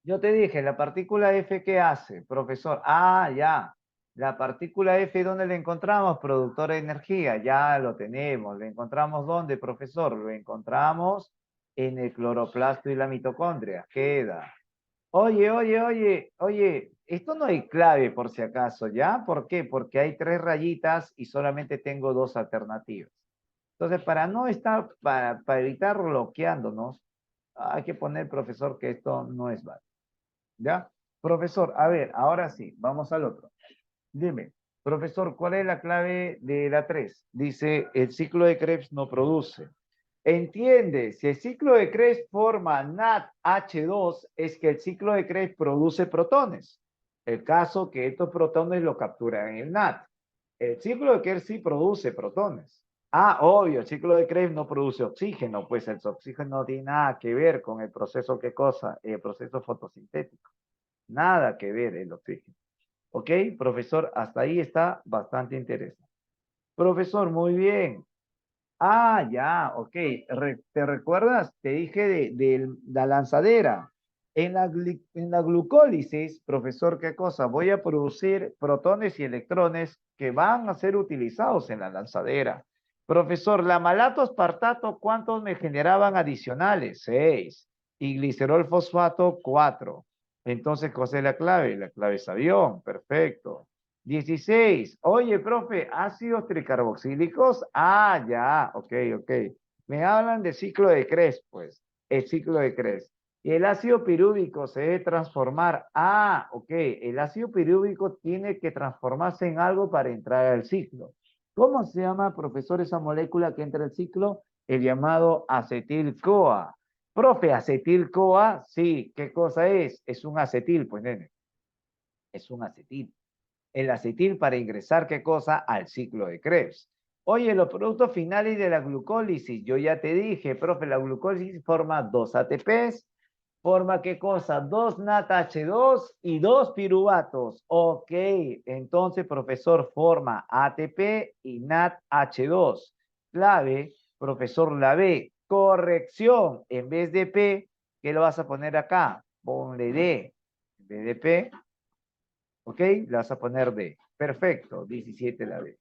Yo te dije, la partícula F, ¿qué hace, profesor? Ah, ya. La partícula F, ¿dónde la encontramos? Productora de energía. Ya lo tenemos. ¿Lo encontramos dónde, profesor? Lo encontramos en el cloroplasto y la mitocondria. Queda. Oye, esto no hay clave por si acaso, ¿ya? ¿Por qué? Porque hay 3 rayitas y solamente tengo 2 alternativas. Entonces, para no estar, para evitar bloqueándonos, hay que poner, profesor, que esto no es válido. ¿Ya? Profesor, a ver, ahora sí, vamos al otro. Dime, profesor, ¿cuál es la clave de la 3? Dice, el ciclo de Krebs no produce. Entiende, si el ciclo de Krebs forma NADH2, es que el ciclo de Krebs produce protones. El caso que estos protones lo capturan en el NAD. El ciclo de Krebs sí produce protones. Ah, obvio, el ciclo de Krebs no produce oxígeno, pues el oxígeno no tiene nada que ver con el proceso, ¿qué cosa? El proceso fotosintético. Nada que ver el oxígeno. ¿Ok? Profesor, hasta ahí está bastante interesante. Profesor, muy bien. Ah, ya, ok. ¿Te recuerdas? Te dije de la lanzadera. En la glucólisis, profesor, ¿qué cosa? Voy a producir protones y electrones que van a ser utilizados en la lanzadera. Profesor, la malato aspartato, ¿cuántos me generaban adicionales? 6. Y glicerol fosfato, 4. Entonces, ¿cuál es la clave? La clave es avión. Perfecto. 16. Oye, profe, ácidos tricarboxílicos. Ah, ya, ok. Me hablan de ciclo de Krebs, pues, el ciclo de Krebs. Y el ácido pirúvico se debe transformar. Ah, ok, el ácido pirúvico tiene que transformarse en algo para entrar al ciclo. ¿Cómo se llama, profesor, esa molécula que entra al ciclo? El llamado acetil-CoA. Profe, acetil-CoA, sí, ¿qué cosa es? Es un acetil, pues, nene. Es un acetil el acetil para ingresar, ¿qué cosa? Al ciclo de Krebs. Oye, los productos finales de la glucólisis, yo ya te dije, profe, la glucólisis forma 2 ATPs, forma ¿qué cosa? 2 NADH2 y 2 piruvatos. Ok, entonces, profesor, forma ATP y NADH2. Clave, profesor, la B. Corrección, en vez de P, ¿qué lo vas a poner acá? Ponle D. En vez de P, ¿ok? Le vas a poner D. Perfecto, 17 la D.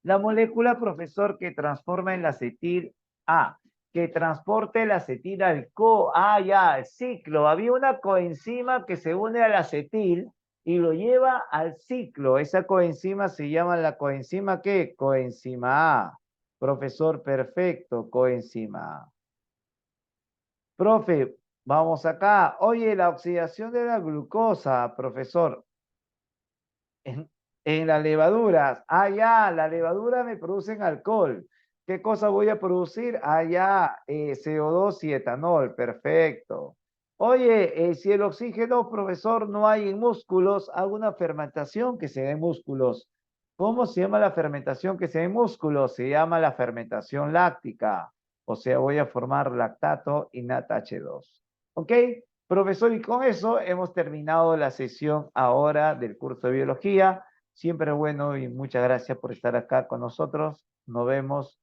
La molécula, profesor, que transforma el acetil A, que transporte el acetil al ya, el ciclo. Había una coenzima que se une al acetil y lo lleva al ciclo. Esa coenzima se llama la coenzima, ¿qué? Coenzima A. Profesor, perfecto, coenzima A. Profe, vamos acá. Oye, la oxidación de la glucosa, profesor. En, en las levaduras. Ah, ya, la levadura me producen alcohol. ¿Qué cosa voy a producir? Ah, ya, CO2 y etanol. Perfecto. Oye, si el oxígeno, profesor, no hay en músculos, hago una fermentación que se da en músculos. ¿Cómo se llama la fermentación que se da en músculos? Se llama la fermentación láctica. O sea, voy a formar lactato y NADH2. ¿Ok? Profesor, y con eso hemos terminado la sesión ahora del curso de biología. Siempre bueno y muchas gracias por estar acá con nosotros. Nos vemos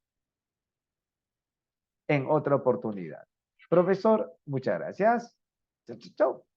en otra oportunidad. Profesor, muchas gracias. Chau, chau, chau.